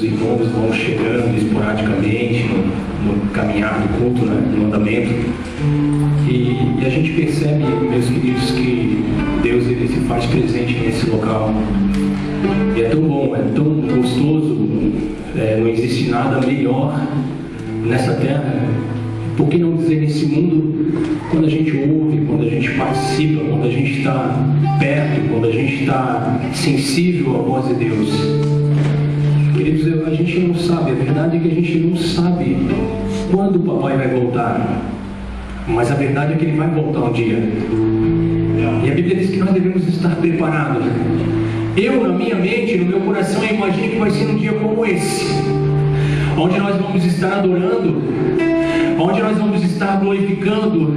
os irmãos vão chegando esporadicamente no caminhar do culto, né, no andamento. E a gente percebe, meus queridos, que Deus ele se faz presente nesse local. E é tão bom, é tão gostoso, não existe nada melhor nessa terra. Por que não dizer nesse mundo, quando a gente ouve, quando a gente participa, quando a gente está perto, quando a gente está sensível à voz de Deus. Queridos, a gente não sabe, a verdade é que a gente não sabe quando o papai vai voltar, mas a verdade é que ele vai voltar um dia. E a Bíblia diz que nós devemos estar preparados. Eu, na minha mente, no meu coração, eu imagino que vai ser um dia como esse, onde nós vamos estar adorando, onde nós vamos estar glorificando,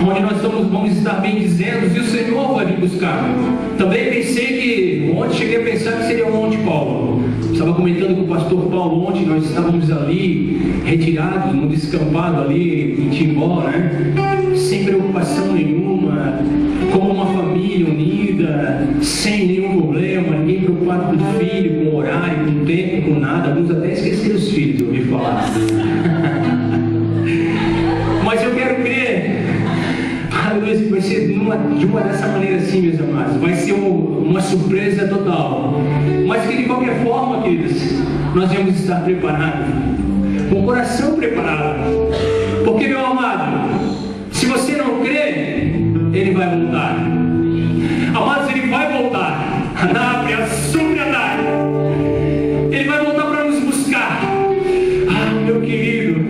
onde nós vamos estar bendizendo, e o Senhor vai vir buscar. Também pensei que, ontem cheguei a pensar que seria o Monte Paulo. Estava comentando com o pastor Paulo ontem, nós estávamos ali, retirados, num descampado ali em Timbó, né? Sem preocupação nenhuma, como uma família unida, sem nenhum problema, ninguém preocupado com o filho, com o horário, com o tempo, com nada. Alguns até esqueceram os filhos, eu ouvi falar. Mas eu quero crer, aleluia, que vai ser de uma dessa maneira assim, meus amados. Vai ser uma surpresa total. Mas que de qualquer forma, queridos, nós devemos estar preparados, com o coração preparado. Porque, meu amado, se você não crê, ele vai voltar. Amados, ele vai voltar. Ele vai voltar para nos buscar. Meu querido,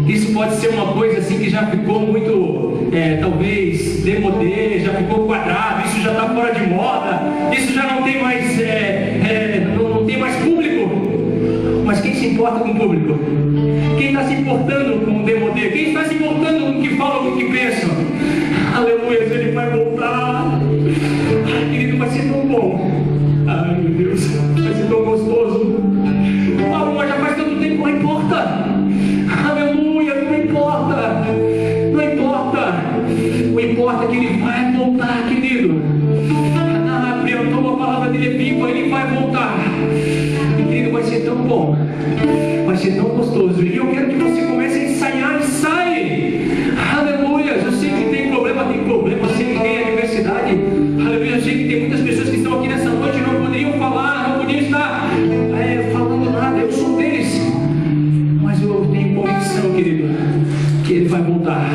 isso pode ser uma coisa assim que já ficou muito, talvez, demodê, já ficou quadrado, isso já está fora de moda, isso já não tem mais, não tem mais público. Mas quem se importa com o público? Quem está se importando com o demodê? Quem está se importando com o que falam, com o que pensam? Aleluia, ele vai voltar. Ai, querido, vai ser tão bom. Ai, meu Deus, vai ser tão gostoso. Mas já faz tanto tempo, não importa. Aleluia, não importa. Não importa. O importa é que ele vai voltar, querido. A palavra dele é viva, ele vai voltar. E, querido, vai ser tão bom. Vai ser tão gostoso. E eu quero que você comece a ensaiar. Ensaie. Aleluia. Eu sei que tem problema. Eu sei que tem adversidade. Aleluia. Eu sei que tem muitas pessoas que estão aqui nessa noite e não poderiam falar, não podiam estar falando nada. Eu sou deles. Mas eu tenho convicção, querido, que ele vai voltar.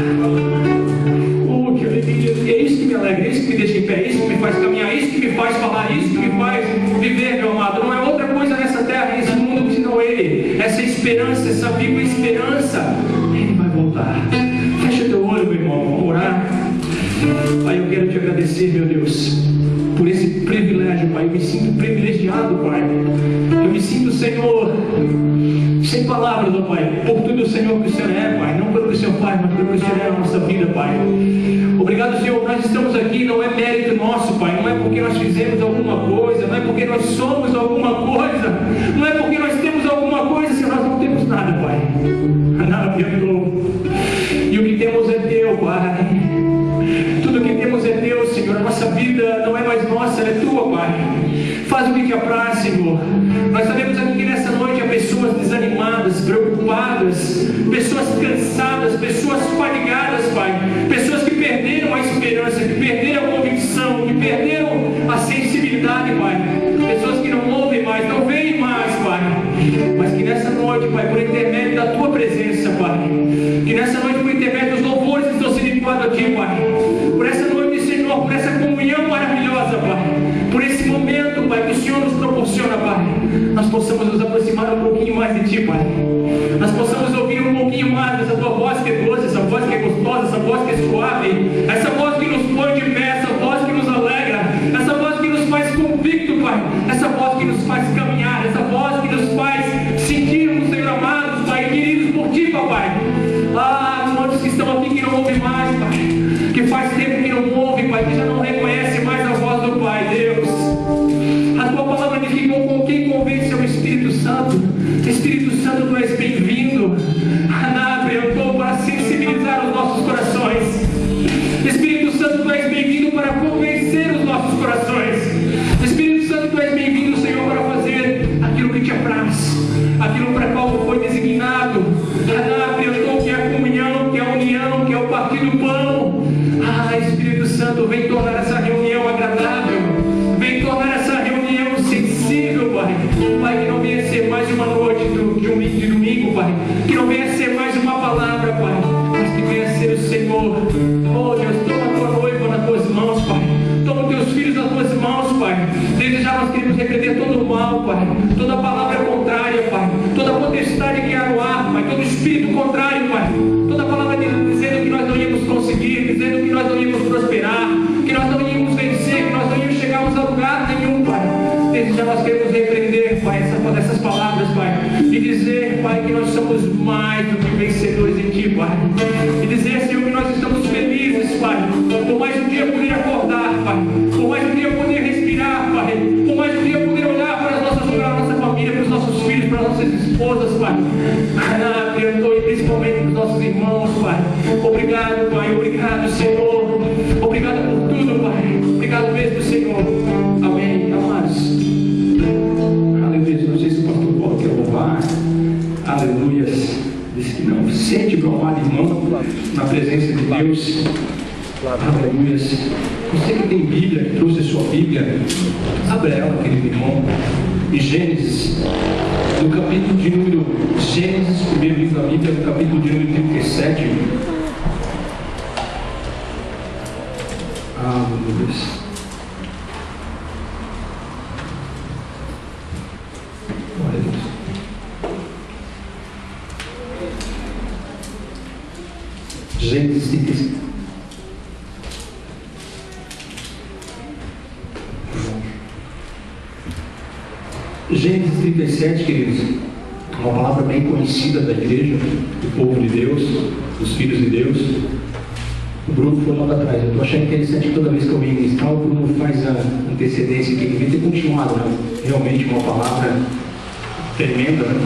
Que alegria. É isso que me alegra, é isso que me deixa em pé, é isso que me faz caminhar, é isso que me faz falar, é isso que me faz viver, meu amado. Não é outra coisa nessa terra, nesse mundo, senão ele. Essa esperança, essa viva esperança. Ele vai voltar. Fecha teu olho, meu irmão, vamos orar. Pai, eu quero te agradecer, meu Deus, por esse privilégio, Pai. Eu me sinto privilegiado, Pai. Eu me sinto, Senhor, sem palavras, ó Pai, por tudo, Senhor, que o Senhor é, Pai. Não pelo que o Senhor faz, mas pelo que o Senhor é na nossa vida, Pai. Obrigado, Senhor, nós estamos aqui, não é mérito nosso, Pai. Não é porque nós fizemos alguma coisa, não é porque nós somos alguma coisa, não é porque nós temos alguma coisa, Senhor, nós não temos nada, Pai. Nada perdoou. E o que temos é teu, Pai. Tudo que temos é teu, Senhor. A nossa vida não é mais nossa, é tua, Pai. Faz o que te apraz, Senhor. Nós sabemos aqui que nessa noite há pessoas desanimadas, preocupadas, pessoas cansadas, pessoas fadigadas, Pai. Pessoas que perderam a esperança, que perderam a convicção, que perderam a sensibilidade, Pai. Pessoas que não ouvem mais, não veem mais, Pai. Mas que nessa noite, Pai, por intermédio da tua presença, Pai, que nessa noite, por intermédio dos louvores que estão sendo entoados aqui, Pai, por essa noite, Senhor, por essa comunhão maravilhosa, Pai, por esse momento, Pai, que o Senhor nos proporciona, Pai, nós possamos nos aproximar um pouquinho mais de Ti, Pai. Nós possamos ouvir um pouquinho mais dessa Tua voz que é doce, essa voz que é gostosa, essa voz que é suave, essa voz que nos põe de pé, essa voz que nos alegra, essa voz que nos faz convicto, Pai, essa voz que nos faz caminhar, essa voz que nos faz sentirmos, Senhor, amados, Pai, queridos por Ti, Papai. Quantos que estão aqui que não ouvem mais, Pai, que faz tempo que não ouvem, Pai, que já não reconhece mais a voz do Pai, Deus. A Tua palavra diz que com quem convence é o Espírito Santo. Espírito Santo, Tu és bem-vindo. Eu estou para sensibilizar os nossos corações. Espírito Santo, Tu és bem-vindo para convencer os nossos corações. Espírito Santo, Tu és bem-vindo, Senhor, para fazer aquilo que Te apraz. aquilo para qual foi designado. Que é a comunhão, que é a união, que é o partir do pão. Espírito Santo, vem tornar essa reunião agradável, vem tornar essa reunião sensível, Pai. Pai, que não venha ser mais uma noite de domingo, Pai, que não venha ser mais uma palavra, Pai, mas que venha ser o Senhor. Oh Deus, toma a tua noiva nas tuas mãos, Pai, toma os teus filhos nas tuas mãos, Pai. Desde já nós queremos repreender todo o mal, Pai, toda palavra contrária, Pai, toda potestade que há no ar, Pai, todo espírito contrário, Pai, toda palavra dizendo que nós não íamos conseguir, dizendo que nós não íamos prosperar, que nós não íamos vencer, que nós não íamos chegarmos a lugar nenhum, Pai. Desde já nós queremos repreender, Pai, essas palavras, Pai, e dizer, Pai, que nós somos mais do que vencedores em Ti, Pai, e dizer, Senhor, que nós estamos felizes, Pai, por mais um dia poder acordar, Pai, por mais um dia poder respirar, Pai, por mais um dia poder olhar para a nossa família, para os nossos filhos, para as nossas esposas, Pai, e principalmente para os nossos irmãos, Pai. Obrigado, Pai, obrigado, Senhor, obrigado por tudo, Pai, obrigado mesmo, Senhor. Amém, amados. Aleluia. Não sei se o pastor Paulo quer louvar. Aleluia. Disse que não. Sente, meu amado irmão, na presença de Deus. Aleluia. Você que tem Bíblia, que trouxe a sua Bíblia, abre ela, querido irmão, em Gênesis, no capítulo de número Gênesis, primeiro livro da Bíblia, no capítulo de número 37. Aleluia. Glória a Deus. Gênesis 37. Gênesis 37, queridos, uma palavra bem conhecida da igreja, do povo de Deus, dos filhos de Deus. O Bruno foi logo atrás. Eu estou achando interessante que toda vez que eu venho ministrar, o Bruno faz a antecedência aqui, que devia ter continuado, né? Realmente uma palavra tremenda, né?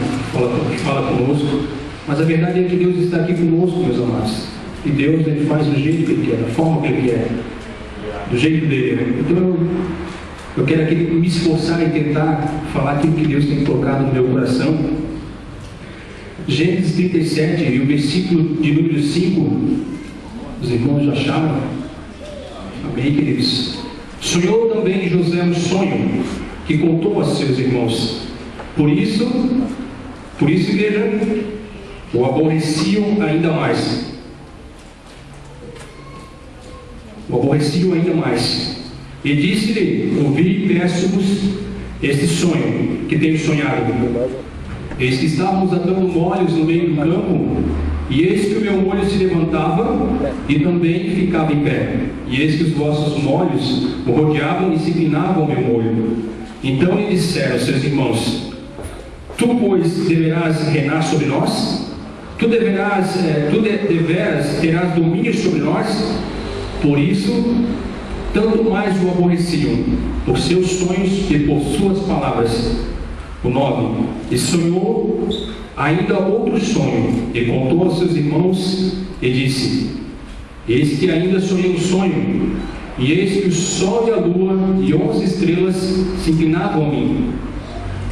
Que fala conosco. Mas a verdade é que Deus está aqui conosco, meus amados. E Deus, ele faz do jeito que Ele quer, da forma que Ele quer, do jeito dele, né? Então eu quero aqui me esforçar e tentar falar aquilo que Deus tem colocado no meu coração. Gênesis 37 e o versículo de número 5, os irmãos já acharam? Amém, queridos? Sonhou também José um sonho que contou a seus irmãos. Por isso, igreja, o aborreciam ainda mais. O aborreciam ainda mais. E disse-lhe: ouvi, peço-vos este sonho que tenho sonhado. Eis que estávamos atando molhos no meio do campo, e eis que o meu molho se levantava e também ficava em pé. E eis que os vossos molhos o rodeavam e se inclinavam ao meu molho. Então lhe disseram seus irmãos: tu, pois, deverás reinar sobre nós? Tu deveras terás domínio sobre nós? Por isso, tanto mais o aborreciam, por seus sonhos e por suas palavras. O 9. E sonhou ainda outro sonho, e contou aos seus irmãos, e disse: eis que ainda sonhei um sonho, e eis que o sol e a lua e 11 estrelas se inclinavam a mim.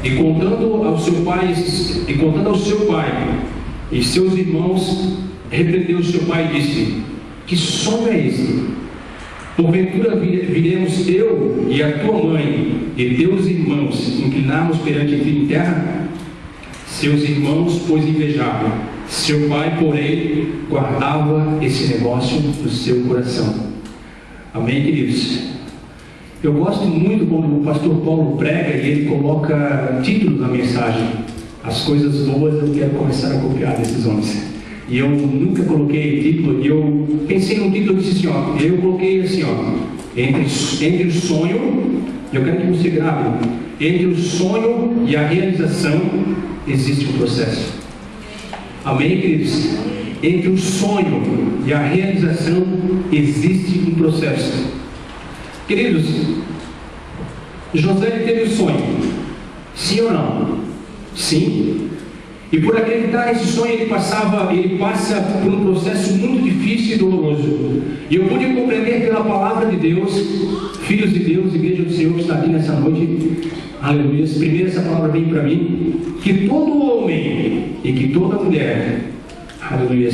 E contando ao seu pai e seus irmãos, repreendeu o seu pai e disse: que sonho é esse? Porventura viremos eu e a tua mãe e teus irmãos inclinarmos perante ti em terra? Seus irmãos, pois, invejavam. Seu pai, porém, guardava esse negócio no seu coração. Amém, queridos? Eu gosto muito quando o pastor Paulo prega e ele coloca título na mensagem. As coisas boas eu quero começar a copiar desses homens. E eu nunca coloquei título, e eu pensei num título e disse assim, ó, eu coloquei assim, ó, entre o sonho, eu quero que você grave, entre o sonho e a realização existe um processo. Amém, queridos? Entre o sonho e a realização existe um processo. Queridos, José teve um sonho, sim ou não? Sim. E por acreditar nesse sonho, ele passa por um processo muito difícil e doloroso. E eu pude compreender pela palavra de Deus, filhos de Deus, igreja do Senhor que está aqui nessa noite, aleluia, primeiro essa palavra vem para mim, que todo homem e que toda mulher, aleluia,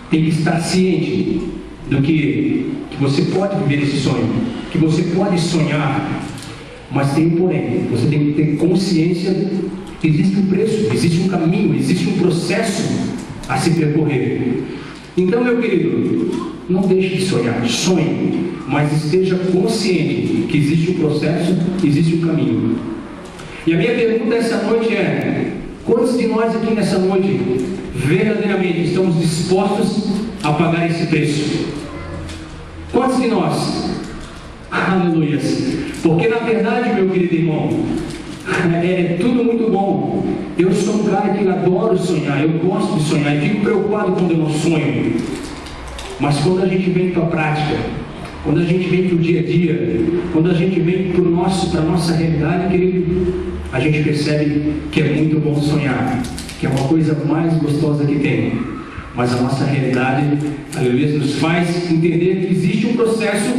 tem que estar ciente do que você pode viver esse sonho, que você pode sonhar, mas tem um porém, você tem que ter consciência que existe um preço, existe um caminho, existe um processo a se percorrer. Então, meu querido, não deixe de sonhar, sonhe, mas esteja consciente que existe um processo, existe um caminho. E a minha pergunta essa noite é: quantos de nós aqui nessa noite verdadeiramente estamos dispostos a pagar esse preço? Quantos de nós? Aleluia! Porque na verdade, meu querido irmão, é tudo muito bom. Eu sou um cara que adoro sonhar, eu gosto de sonhar, eu fico preocupado quando eu não sonho. Mas quando a gente vem para a prática, quando a gente vem para o dia a dia, quando a gente vem para a nossa realidade, querido, a gente percebe que é muito bom sonhar, que é uma coisa mais gostosa que tem. Mas a nossa realidade, aleluia, nos faz entender que existe um processo,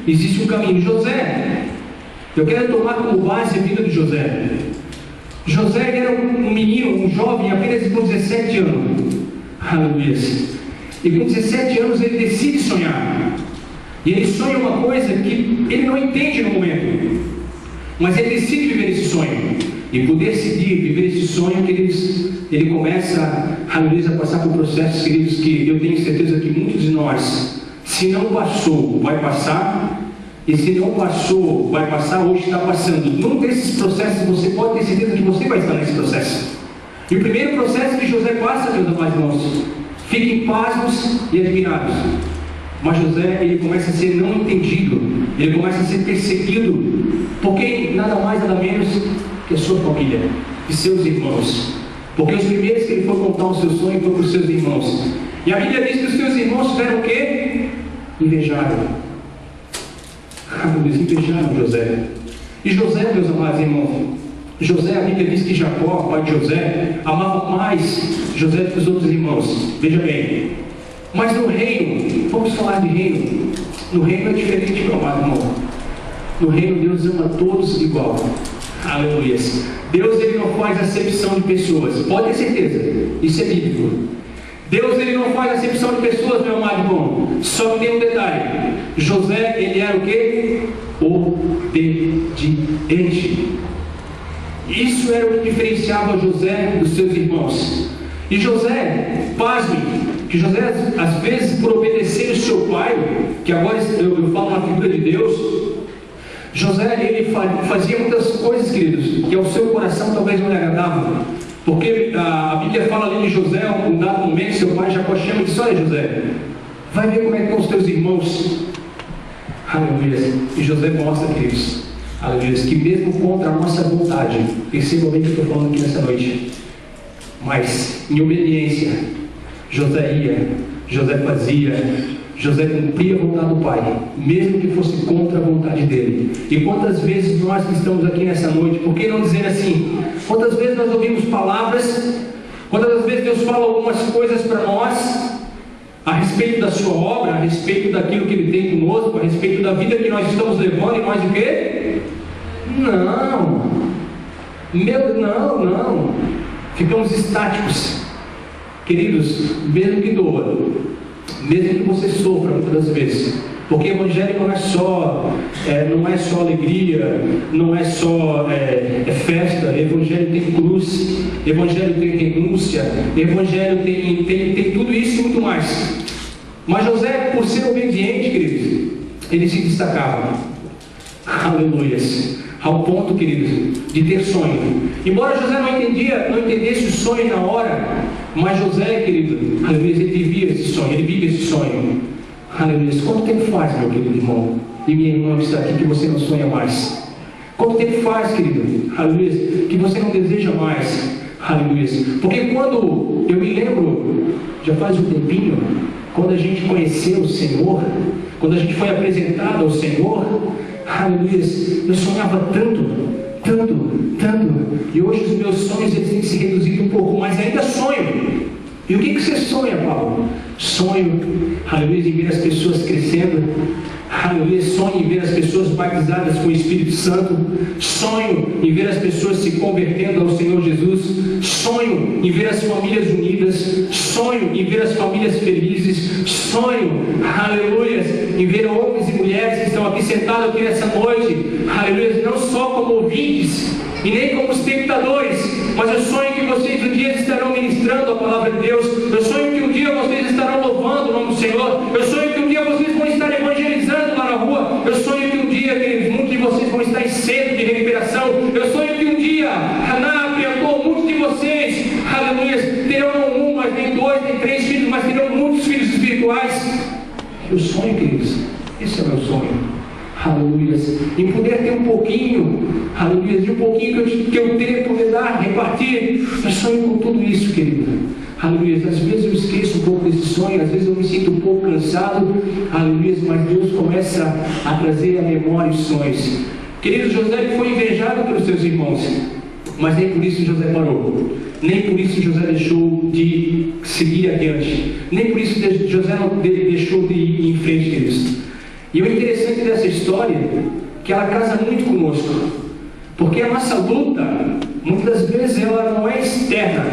existe um caminho. José, eu quero tomar como base a vida de José. José era um menino, um jovem, apenas com 17 anos. Aleluia. E com 17 anos ele decide sonhar. E ele sonha uma coisa que ele não entende no momento. Mas ele decide viver esse sonho. E por decidir viver esse sonho, queridos, ele começa, aleluia, a passar por processos, queridos, que eu tenho certeza que muitos de nós, se não passou, vai passar. E se não passou, vai passar, hoje está passando. Num desses processos, você pode ter certeza que você vai estar nesse processo. E o primeiro processo que José passa, meus amados irmãos, fiquem pasmos e admirados. Mas José, ele começa a ser não entendido, ele começa a ser perseguido, porque nada mais, nada menos que a sua família, que seus irmãos. Porque os primeiros que ele foi contar o seu sonho foi para os seus irmãos. E a Bíblia diz que os seus irmãos tiveram o quê? Invejaram. Invejaram José. E José, meus amados irmãos, José, a Bíblia diz que Jacó, pai de José, amava mais José do que os outros irmãos. Veja bem. Mas no reino, vamos falar de reino. No reino é diferente, meu amado irmão. No reino Deus ama todos igual. Aleluia. Deus, ele não faz acepção de pessoas. Pode ter certeza. Isso é bíblico. Deus, ele não faz acepção de pessoas, meu amado irmão. Só que tem um detalhe. José, ele era o quê? Obediente. Isso era o que diferenciava José dos seus irmãos. E José, pasme, que José, às vezes, por obedecer o seu pai, que agora eu falo na figura de Deus, José, ele fazia muitas coisas, queridos, que ao seu coração talvez não lhe agradavam. Porque a Bíblia fala ali de José, um dado momento, seu pai Jacó chama e diz: olha, José, vai ver como é que estão os teus irmãos. Aleluia. E José mostra, queridos, aleluia, que mesmo contra a nossa vontade, percebam bem o que eu estou falando aqui nessa noite, mas em obediência, José ia, José fazia, José cumpria a vontade do Pai, mesmo que fosse contra a vontade dele. E quantas vezes nós que estamos aqui nessa noite, por que não dizer assim? Quantas vezes nós ouvimos palavras, quantas vezes Deus fala algumas coisas para nós, a respeito da sua obra, a respeito daquilo que Ele tem conosco, a respeito da vida que nós estamos levando, e nós o quê? Não. Ficamos estáticos. Queridos, mesmo que doa, mesmo que você sofra muitas das vezes, porque o Evangelho não é só alegria, não é só festa. O Evangelho tem cruz, o Evangelho tem renúncia, o Evangelho tem tudo isso e muito mais. Mas José, por ser obediente, queridos, ele se destacava. Aleluia. Ao ponto, queridos, de ter sonho. Embora José não entendesse o sonho na hora, mas José, querido, aleluia, ele vivia esse sonho, ele vive esse sonho. Aleluia. Quanto tempo faz, meu querido irmão e minha irmã que está aqui, que você não sonha mais? Quanto tempo faz, querido, aleluia, que você não deseja mais? Aleluia. Porque quando eu me lembro, já faz um tempinho, quando a gente conheceu o Senhor, quando a gente foi apresentado ao Senhor, aleluia, eu sonhava tanto, e hoje os meus sonhos eles têm se reduzido um pouco, mas ainda sonho. E o que você sonha, Paulo? Sonho, aleluia, em ver as pessoas crescendo, aleluia, sonho em ver as pessoas batizadas com o Espírito Santo, sonho em ver as pessoas se convertendo ao Senhor Jesus, sonho em ver as famílias unidas, sonho em ver as famílias felizes, sonho, aleluia, em ver homens e mulheres que estão aqui sentados aqui nessa noite, aleluia, não só como ouvintes e nem como espectadores, mas eu sonho que vocês um dia estarão ministrando a palavra de Deus, eu sonho que um dia vocês estarão louvando o nome do Senhor, eu sonho que um dia vocês vão estar evangelizando lá na rua, eu sonho que um dia muitos de vocês vão estar em centro de recuperação, eu sonho que um dia Haná apresentou muitos de vocês, aleluia, terão não um, mas nem dois, nem três filhos, mas terão muitos filhos espirituais. Eu sonho, queridos, esse é o meu sonho. Aleluia, em poder ter um pouquinho, aleluia, de um pouquinho que eu tenho, poder dar, repartir. Eu sonho com tudo isso, querido. Aleluia, às vezes eu esqueço um pouco desse sonho, às vezes eu me sinto um pouco cansado, aleluia, mas Deus começa a trazer à memória os sonhos. Querido, José foi invejado pelos seus irmãos, mas nem por isso José parou, nem por isso José deixou de seguir adiante, nem por isso José não deixou de ir em frente, queridos. E o interessante dessa história é que ela casa muito conosco, porque a nossa luta, muitas das vezes, ela não é externa,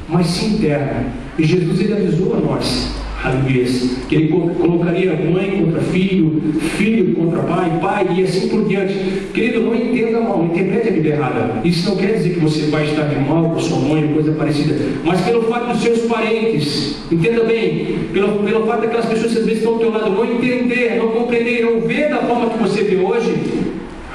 mas sim interna. E Jesus, ele avisou a nós, aleluia, que ele colocaria mãe contra filho, filho contra pai, pai e assim por diante. Querido, não entenda mal, não interprete a vida errada. Isso não quer dizer que você vai estar de mal com sua mãe ou coisa parecida, mas pelo fato dos seus parentes, entenda bem, pelo fato daquelas pessoas que às vezes estão ao teu lado não entender, não compreender, não ver da forma que você vê hoje,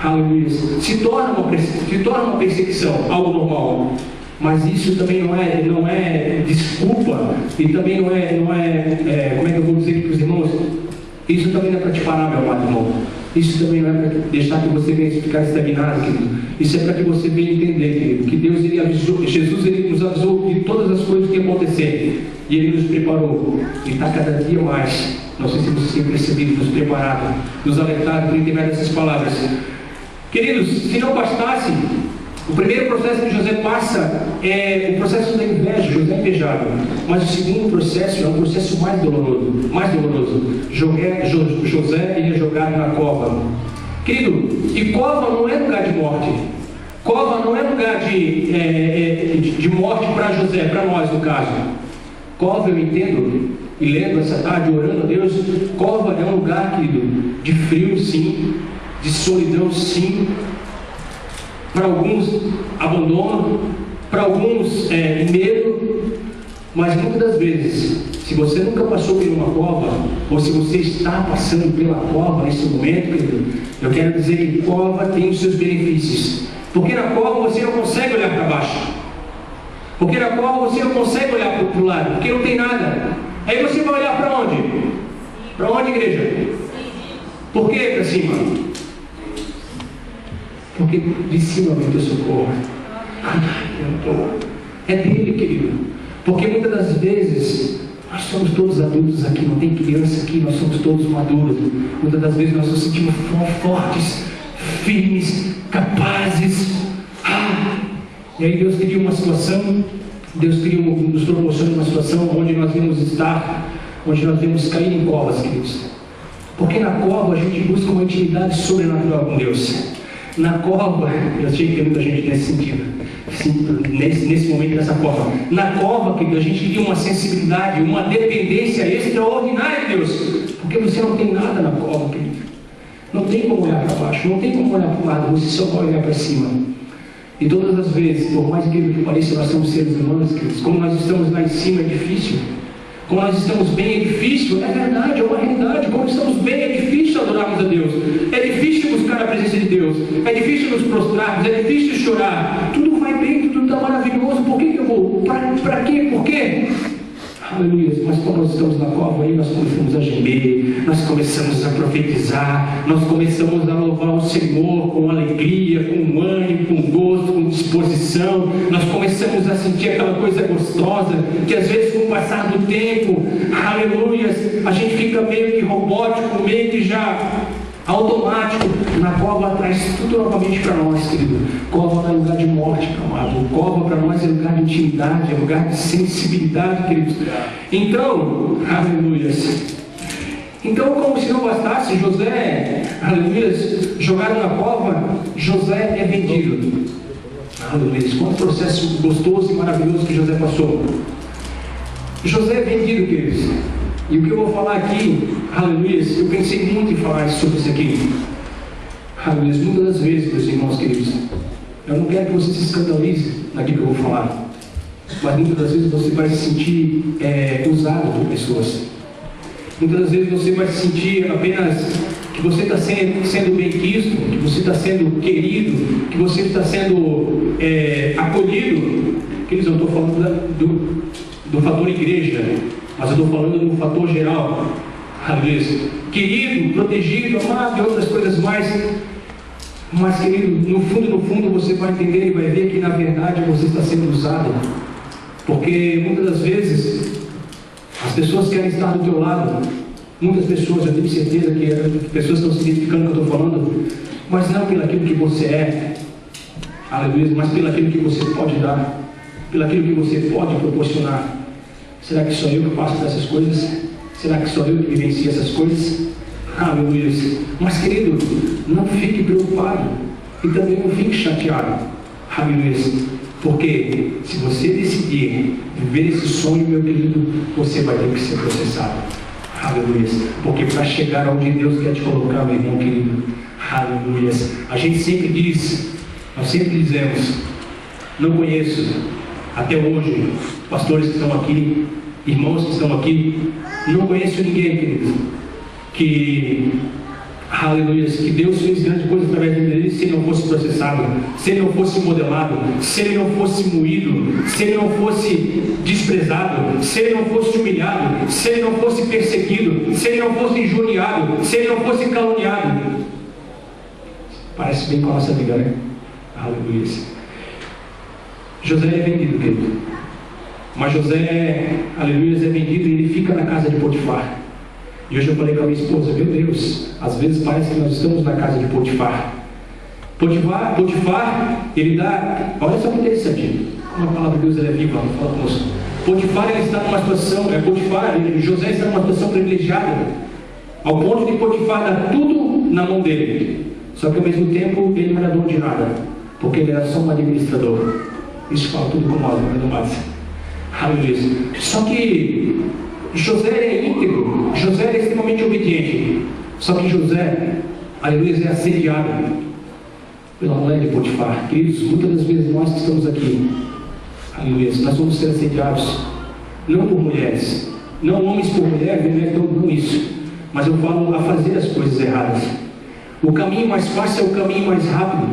aleluia, se torna uma perseguição, algo normal. Mas isso também não é desculpa, e também não é, como é que eu vou dizer para os irmãos? Isso também não é para te parar, meu amado irmão. Isso também não é para deixar que você venha ficar estagnado, querido. Isso é para que você venha entender, querido, que Deus, ele avisou, Jesus, ele nos avisou de todas as coisas que iam acontecer, e ele nos preparou, e está cada dia mais, não sei se vocês têm percebido, nos preparado, nos alertado por intermédio dessas palavras. Queridos, se não bastasse, o primeiro processo que José passa é o processo da inveja, José é invejado. Mas o segundo processo é um processo mais doloroso. José é jogado na cova. Querido, e cova não é lugar de morte. Cova não é lugar de morte para José, para nós no caso. Cova, eu entendo, e lendo essa tarde, orando a Deus, cova é um lugar, querido, de frio sim, de solidão sim, para alguns abandono, para alguns medo, mas muitas das vezes, se você nunca passou por uma cova, ou se você está passando pela cova nesse momento, querido, eu quero dizer que cova tem os seus benefícios, porque na cova você não consegue olhar para baixo, porque na cova você não consegue olhar para o lado, porque não tem nada. Aí você vai olhar para onde? Para onde, igreja? Por que para cima? Porque de cima vem teu socorro. É dele, querido. Porque muitas das vezes nós somos todos adultos aqui, não tem criança aqui, nós somos todos maduros. Muitas das vezes nós nos sentimos fortes, firmes, capazes. E aí Deus cria uma situação, nos proporciona uma situação onde nós vamos estar, onde nós vamos cair em covas, queridos. Porque na cova a gente busca uma intimidade sobrenatural com Deus. Na cova, eu sei que tem muita gente nesse sentido, nesse momento dessa cova. Na cova, querido, a gente cria uma sensibilidade, uma dependência extraordinária de Deus. Porque você não tem nada na cova, querido. Não tem como olhar para baixo, não tem como olhar para o lado, você só vai olhar para cima. E todas as vezes, por mais incrível que pareça, nós somos seres humanos, queridos. Como nós estamos lá em cima é difícil. Como nós estamos bem é difícil, é verdade, é uma realidade. Como estamos bem é difícil adorarmos a Deus. É difícil buscar a presença de Deus. É difícil nos prostrarmos, é difícil chorar. Tudo vai bem, tudo está maravilhoso. Por que eu vou? Para quê? Por quê? Aleluia. Mas quando nós estamos na cova aí, nós começamos a gemer, nós começamos a profetizar, nós começamos a louvar o Senhor com alegria, com ânimo, com gosto, com disposição. Nós começamos a sentir aquela coisa gostosa, que às vezes com o passar do tempo, aleluia, a gente fica meio que robótico, meio que já automático. Na cova traz tudo novamente para nós, querido. Cova não é lugar de morte, amado. Cova para nós é lugar de intimidade, é lugar de sensibilidade, queridos. Então, aleluia, Então, como se não bastasse, José, aleluia, jogado na cova, José é vendido. Aleluia, qual o processo gostoso e maravilhoso que José passou. José é vendido, queridos. E o que eu vou falar aqui, aleluia, eu pensei muito em falar sobre isso aqui. Aleluia, muitas das vezes, meus irmãos queridos, eu não quero que você se escandalize naquilo que eu vou falar, mas muitas das vezes você vai se sentir usado por pessoas. Muitas das vezes você vai se sentir apenas que você está sendo bem quisto, que você está sendo querido, que você está sendo acolhido. Queridos, eu estou falando do fator igreja, mas eu estou falando do fator geral. Aleluia. Querido, protegido, amado e outras coisas mais. Mas, querido, no fundo você vai entender e vai ver que na verdade você está sendo usado. Porque muitas das vezes as pessoas querem estar do teu lado. Muitas pessoas, eu tenho certeza que as pessoas estão se identificando com o que eu estou falando, mas não pelo aquilo que você é, aleluia, mas pelo aquilo que você pode dar, pelo aquilo que você pode proporcionar. Será que sou eu que passo por essas coisas? Será que sou eu que vivencio essas coisas? Aleluia. Mas, querido, não fique preocupado e também não fique chateado. Aleluia. Porque se você decidir viver esse sonho, meu querido, você vai ter que ser processado. Aleluia. Porque para chegar onde Deus quer te colocar, meu irmão querido, aleluia. A gente sempre diz, nós sempre dizemos, não conheço até hoje pastores que estão aqui, irmãos que estão aqui, não conheço ninguém, querido, que, aleluia, que Deus fez grandes coisas através dele se ele não fosse processado, se ele não fosse modelado, se ele não fosse moído, se ele não fosse desprezado, se ele não fosse humilhado, se ele não fosse perseguido, se ele não fosse injuriado, se ele não fosse caluniado. Parece bem com a nossa vida, né? Aleluia. José é vendido, querido. Mas José, aleluia, é vendido e ele fica na casa de Potifar. E hoje eu falei com a minha esposa, meu Deus, às vezes parece que nós estamos na casa de Potifar. Potifar, ele dá, olha só que interessante, como a palavra de Deus é viva, fala conosco. Potifar, ele está numa situação, José está numa situação privilegiada, ao ponto de Potifar dar tudo na mão dele. Só que ao mesmo tempo, ele não era dono de nada, porque ele era só um administrador. Isso fala tudo com nós, não é mais. Aleluia. Só que José é íntegro, José é extremamente obediente. Só que José, aleluia, é assediado pela mulher de Potifar. Queridos, muitas das vezes nós que estamos aqui, aleluia, nós vamos ser assediados, não por mulheres, não homens por mulheres, não isso, mas eu falo a fazer as coisas erradas. O caminho mais fácil é o caminho mais rápido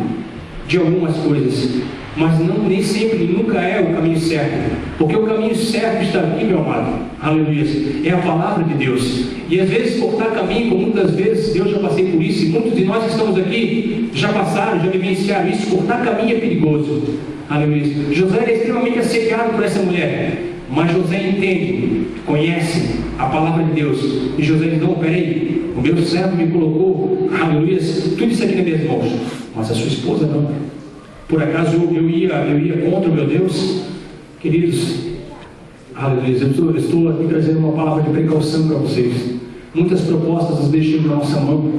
de algumas coisas, mas não, nem sempre, nunca é o caminho certo, porque o caminho certo está aqui, meu amado, aleluia, é a palavra de Deus. E às vezes cortar caminho, como muitas vezes eu já passei por isso, e muitos de nós que estamos aqui já passaram, já vivenciaram isso. Cortar caminho é perigoso, aleluia. José era extremamente assediado por essa mulher, mas José entende, conhece a palavra de Deus, e José diz, não, peraí, o meu servo me colocou, aleluia, tudo isso aqui nas minhas mãos, mas a sua esposa não. Por acaso eu ia contra o meu Deus? Queridos, aleluia, eu estou aqui trazendo uma palavra de precaução para vocês. Muitas propostas nos deixam na nossa mão.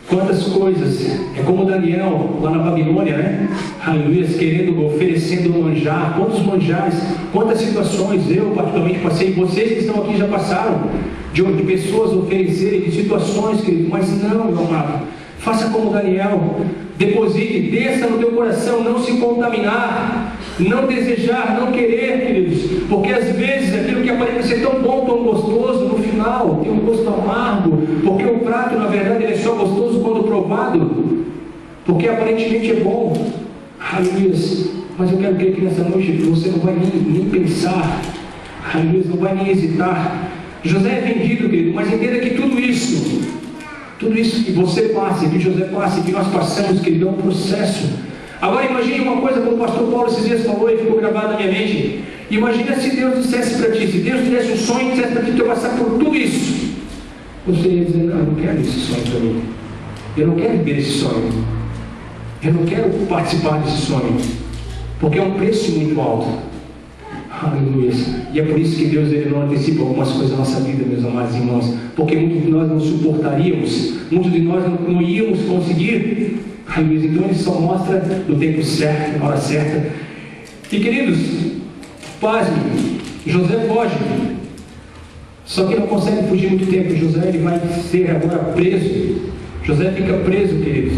Quantas coisas, é como Daniel lá na Babilônia, né? Aleluia, querendo, oferecendo um manjar. Quantos manjares, quantas situações eu particularmente passei, vocês que estão aqui já passaram, de pessoas oferecerem, de situações, querido, mas não, meu amado, faça como Daniel, deposite, desça no teu coração, não se contaminar, não desejar, não querer, queridos, porque às vezes aquilo que aparenta ser tão bom, tão gostoso, no final tem um gosto amargo, porque o prato na verdade ele é só gostoso quando provado, porque aparentemente é bom, aleluia. Mas eu quero crer que nessa noite você não vai nem pensar, aleluia, não vai nem hesitar. José é vendido, querido, mas entenda que tudo isso que você passa, que José passa, que nós passamos, querido, é um processo. Agora imagine uma coisa, como o pastor Paulo esses dias falou e ficou gravado na minha mente. Imagina se Deus dissesse para ti, se Deus tivesse um sonho e dissesse para ti, tu passar por tudo isso. Você ia dizer, não, eu não quero esse sonho para mim. Eu não quero viver esse sonho. Eu não quero participar desse sonho. Porque é um preço muito alto. Aleluia. E é por isso que Deus ele não antecipa algumas coisas na nossa vida, meus amados irmãos, porque muitos de nós não suportaríamos, muitos de nós não íamos conseguir. Aleluia. Então ele só mostra no tempo certo, na hora certa. E queridos, pasme, José foge, só que não consegue fugir muito tempo. José ele vai ser agora preso. José fica preso, queridos.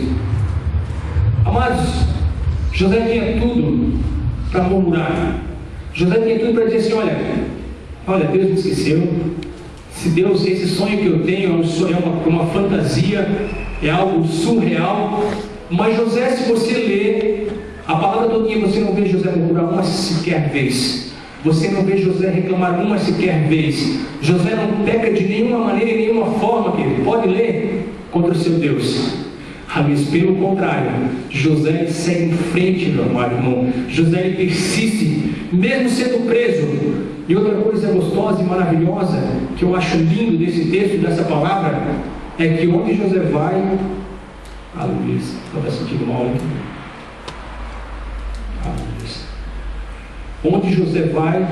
Amados, José tinha tudo para murmurar. José tinha tudo para dizer assim: olha, Deus me esqueceu. Se Deus, esse sonho que eu tenho é um sonho, é uma fantasia, é algo surreal. Mas José, se você ler a palavra todinha, você não vê José murmurar uma sequer vez. Você não vê José reclamar uma sequer vez. José não peca de nenhuma maneira, em nenhuma forma, querido. Pode ler contra o seu Deus. Mas pelo contrário, José segue em frente, meu amado irmão. José ele persiste, mesmo sendo preso. E outra coisa gostosa e maravilhosa, que eu acho lindo desse texto, dessa palavra, é que onde José vai, aleluia, não está sentindo mal, né? Onde José vai,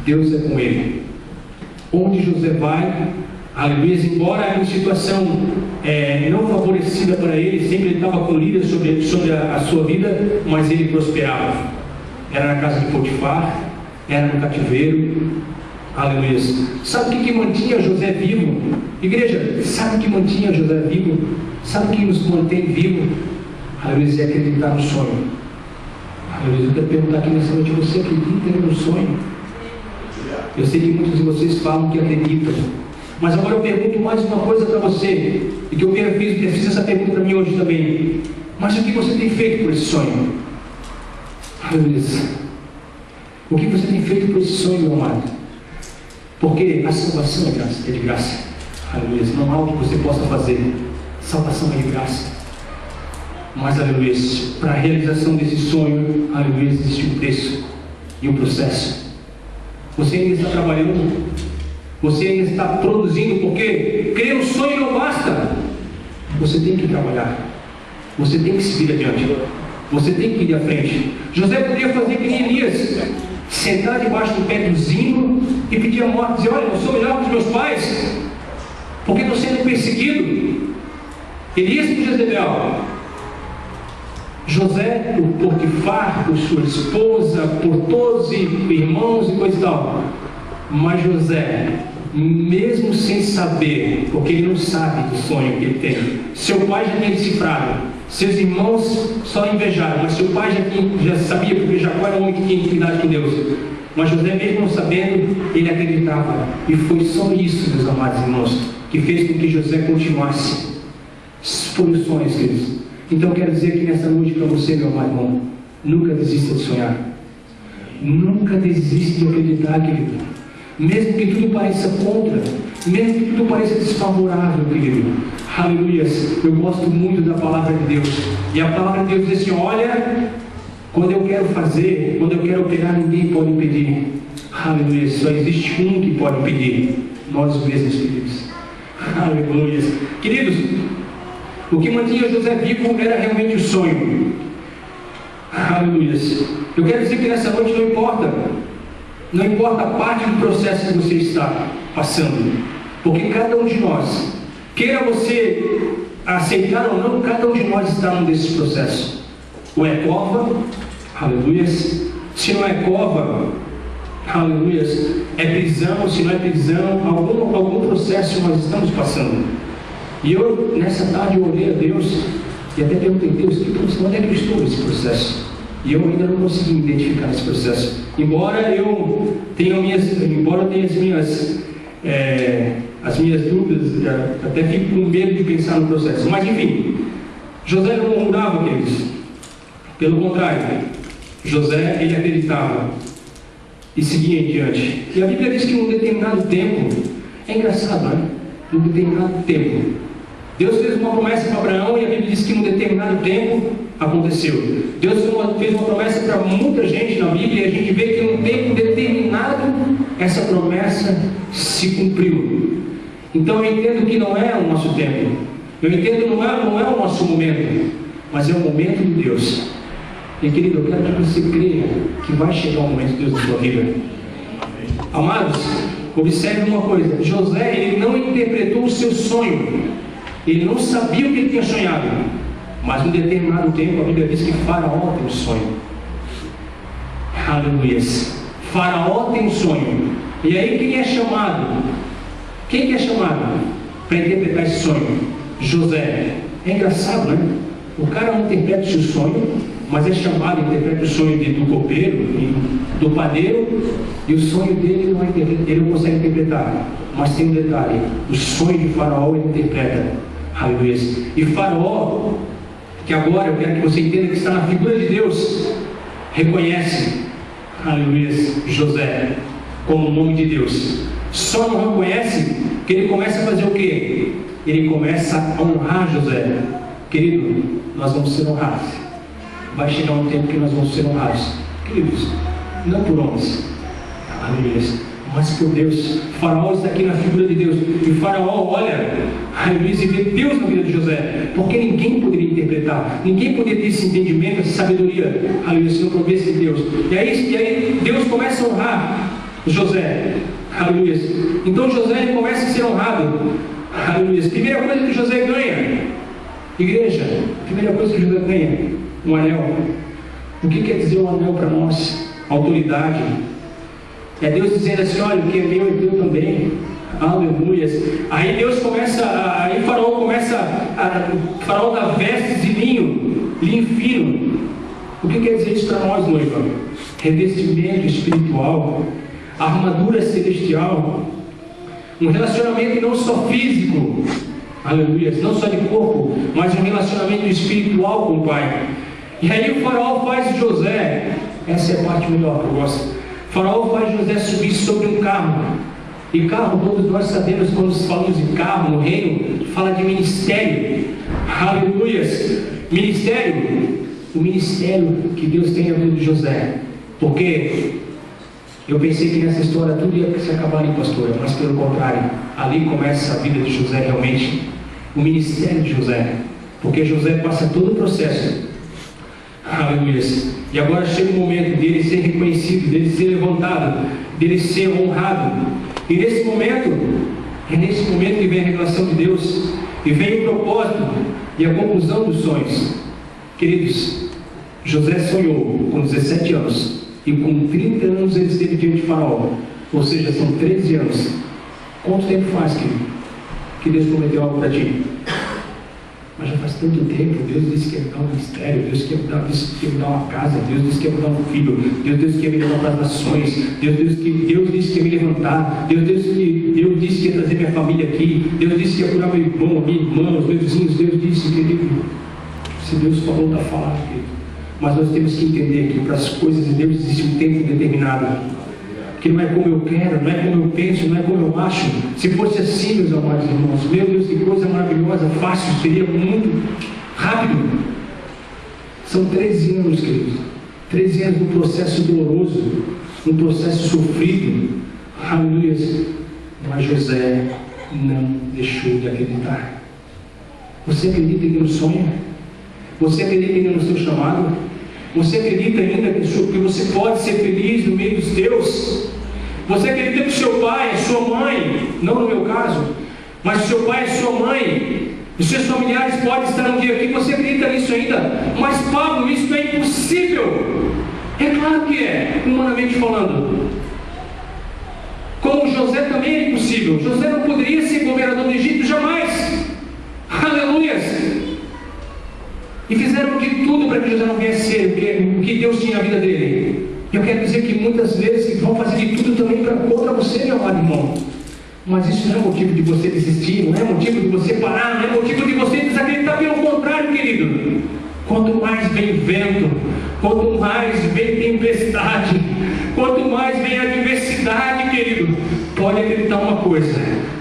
Deus é com ele. Onde José vai, aleluia, embora em situação não favorecida para ele, sempre ele estava com líder sobre a sua vida, mas ele prosperava. Era na casa de Potifar, era no cativeiro, aleluia. Sabe o que mantinha José vivo? Igreja, sabe o que mantinha José vivo? Sabe o que nos mantém vivo? Aleluia, é acreditar no sonho. Eu quero perguntar aqui nessa noite: você acredita no sonho? Eu sei que muitos de vocês falam que acreditam, mas agora eu pergunto mais uma coisa para você, e que eu fiz essa pergunta para mim hoje também: mas o que você tem feito por esse sonho? Aleluia. O que você tem feito por esse sonho, meu amado? Porque a salvação é de graça. Aleluia. Não há o que você possa fazer. Salvação é de graça. Mas, aleluia, para a realização desse sonho, aleluia, existe um preço e um processo. Você ainda está trabalhando, você ainda está produzindo, porque crer no sonho não basta. Você tem que trabalhar, você tem que seguir adiante, você tem que ir à frente. José poderia fazer que nem Elias, sentar debaixo do pé do zinho e pedir a morte, dizer: olha, eu sou melhor que os meus pais, porque estou sendo perseguido. Elias por Jezebel, José por Potifar, por sua esposa, por todos os irmãos e coisa e tal. Mas José, mesmo sem saber, porque ele não sabe do sonho que ele tem, seu pai já tinha decifrado, seus irmãos só invejaram, mas seu pai já sabia, porque Jacó era um homem que tinha intimidade com Deus. Mas José, mesmo não sabendo, ele acreditava. E foi só isso, meus amados irmãos, que fez com que José continuasse. Foram os sonhos deles. Então eu quero dizer que nessa noite para você, meu amado irmão, nunca desista de sonhar. Nunca desista de acreditar, querido. Mesmo que tudo pareça contra, mesmo que tudo pareça desfavorável, querido. Aleluia. Eu gosto muito da palavra de Deus. E a palavra de Deus diz assim: olha, quando eu quero fazer, quando eu quero operar, ninguém pode impedir. Aleluia. Só existe um que pode impedir: nós mesmos, queridos. Aleluia. Queridos, o que mantinha José vivo era realmente o sonho. Aleluia. Eu quero dizer que nessa noite não importa a parte do processo que você está passando, porque cada um de nós, queira você aceitar ou não, cada um de nós está num desses processos. Ou é cova, aleluia. Se não é cova, aleluia, é prisão. Se não é prisão, algum processo nós estamos passando. E eu, nessa tarde, eu orei a Deus e até perguntei: Deus, onde é que eu estou nesse processo? E eu ainda não consegui identificar esse processo. Embora eu tenha as minhas dúvidas, até fico com medo de pensar no processo. Mas enfim, José não murmurava, queridos. Pelo contrário, José, ele acreditava e seguia em diante. E a Bíblia diz que num determinado tempo, é engraçado, né? Num determinado tempo, Deus fez uma promessa para Abraão, e a Bíblia diz que num determinado tempo aconteceu. Deus fez uma promessa para muita gente na Bíblia, e a gente vê que num tempo determinado essa promessa se cumpriu. Então eu entendo que não é o nosso tempo, eu entendo que não é o nosso momento, mas é o momento de Deus. E querido, eu quero que você creia que vai chegar um momento de Deus na sua vida. Amados, observe uma coisa: José, ele não interpretou o seu sonho, ele não sabia o que ele tinha sonhado, mas em determinado tempo a Bíblia diz que Faraó tem um sonho. Aleluia. Faraó tem um sonho. E aí quem é chamado? Quem que é chamado para interpretar esse sonho? José. É engraçado, né? O cara não interpreta o seu sonho, mas é chamado, interpreta o sonho do copeiro, do padeiro, e o sonho dele ele não consegue interpretar. Mas tem um detalhe: o sonho de Faraó ele interpreta. Aleluia. E Faraó, que agora eu quero que você entenda que está na figura de Deus, reconhece, aleluia, José como o nome de Deus. Só não reconhece que ele começa a fazer o quê? Ele começa a honrar José. Querido, nós vamos ser honrados. Vai chegar um tempo que nós vamos ser honrados, queridos, não por homens, aleluia, mas por Deus. Faraó está aqui na figura de Deus, e Faraó olha, aleluia, e vê Deus na vida de José, porque ninguém poderia interpretar, ninguém poderia ter esse entendimento, essa sabedoria, aleluia, se não provesse de Deus. E aí Deus começa a honrar José, aleluia. Então José ele começa a ser honrado, aleluia. Primeira coisa que José ganha, igreja, primeira coisa que José ganha, um anel. O que quer dizer um anel para nós? Autoridade. É Deus dizendo assim: olha, o que é meu é teu também. Aleluia. Aí Deus começa, aí Faraó Faraó dá vestes de linho fino. O que quer dizer isso para nós, noiva? Revestimento espiritual, armadura celestial, um relacionamento não só físico, aleluia, não só de corpo, mas um relacionamento espiritual com o Pai. E aí o Faraó faz José, essa é a parte melhor que eu gosto. O Faraó faz José subir sobre um carro. E carro, todos nós sabemos, quando falamos de carro no reino, fala de ministério. Aleluia. Ministério, o ministério que Deus tem na vida de José. Porque eu pensei que nessa história tudo ia se acabar ali, pastora, mas pelo contrário, ali começa a vida de José realmente, o ministério de José. Porque José passa todo o processo. Aleluia. E agora chega o momento dele ser reconhecido, dele ser levantado, dele ser honrado. E nesse momento, é nesse momento que vem a revelação de Deus, e vem o propósito e a conclusão dos sonhos. Queridos, José sonhou com 17 anos, e com 30 anos ele esteve diante de Faraó, ou seja, são 13 anos. Quanto tempo faz, querido, que Deus prometeu algo para ti? Mas já faz tanto tempo. Deus disse que ia me dar um ministério, Deus disse que ia me dar uma casa, Deus disse que ia me dar um filho, Deus disse que ia me levar para as nações, Deus disse que ia me levantar, Deus disse que ia trazer minha família aqui, Deus disse que ia curar meu irmão, minha irmã, os meus vizinhos. Deus disse, querido, se Deus falou, está falado, querido. Mas nós temos que entender que para as coisas de Deus existe um tempo determinado, que não é como eu quero, não é como eu penso, não é como eu acho. Se fosse assim, meus amados irmãos, meu Deus, que coisa maravilhosa, fácil, seria muito rápido. São 13 anos, queridos, 13 anos de um processo doloroso, um processo sofrido, aleluia. Mas José não deixou de acreditar. Você acredita ainda no sonho? Você acredita ainda no seu chamado? Você acredita ainda que você pode ser feliz no meio dos teus? Você acredita que o seu pai, a sua mãe, não no meu caso, mas o seu pai e a sua mãe, os seus familiares podem estar um dia aqui? Você acredita nisso ainda? Mas Pablo, isso é impossível. É claro que é, humanamente falando. Como José também é impossível. José não poderia ser governador do Egito jamais. Aleluia. E fizeram de tudo para que José não viesse ser o que Deus tinha na vida dele. Eu quero dizer que muitas vezes vão fazer de tudo também contra você, meu amado irmão. Mas isso não é motivo de você desistir, não é motivo de você parar, não é motivo de você desacreditar. Pelo contrário, querido. Quanto mais vem vento, quanto mais vem tempestade, quanto mais vem adversidade, querido, pode acreditar uma coisa: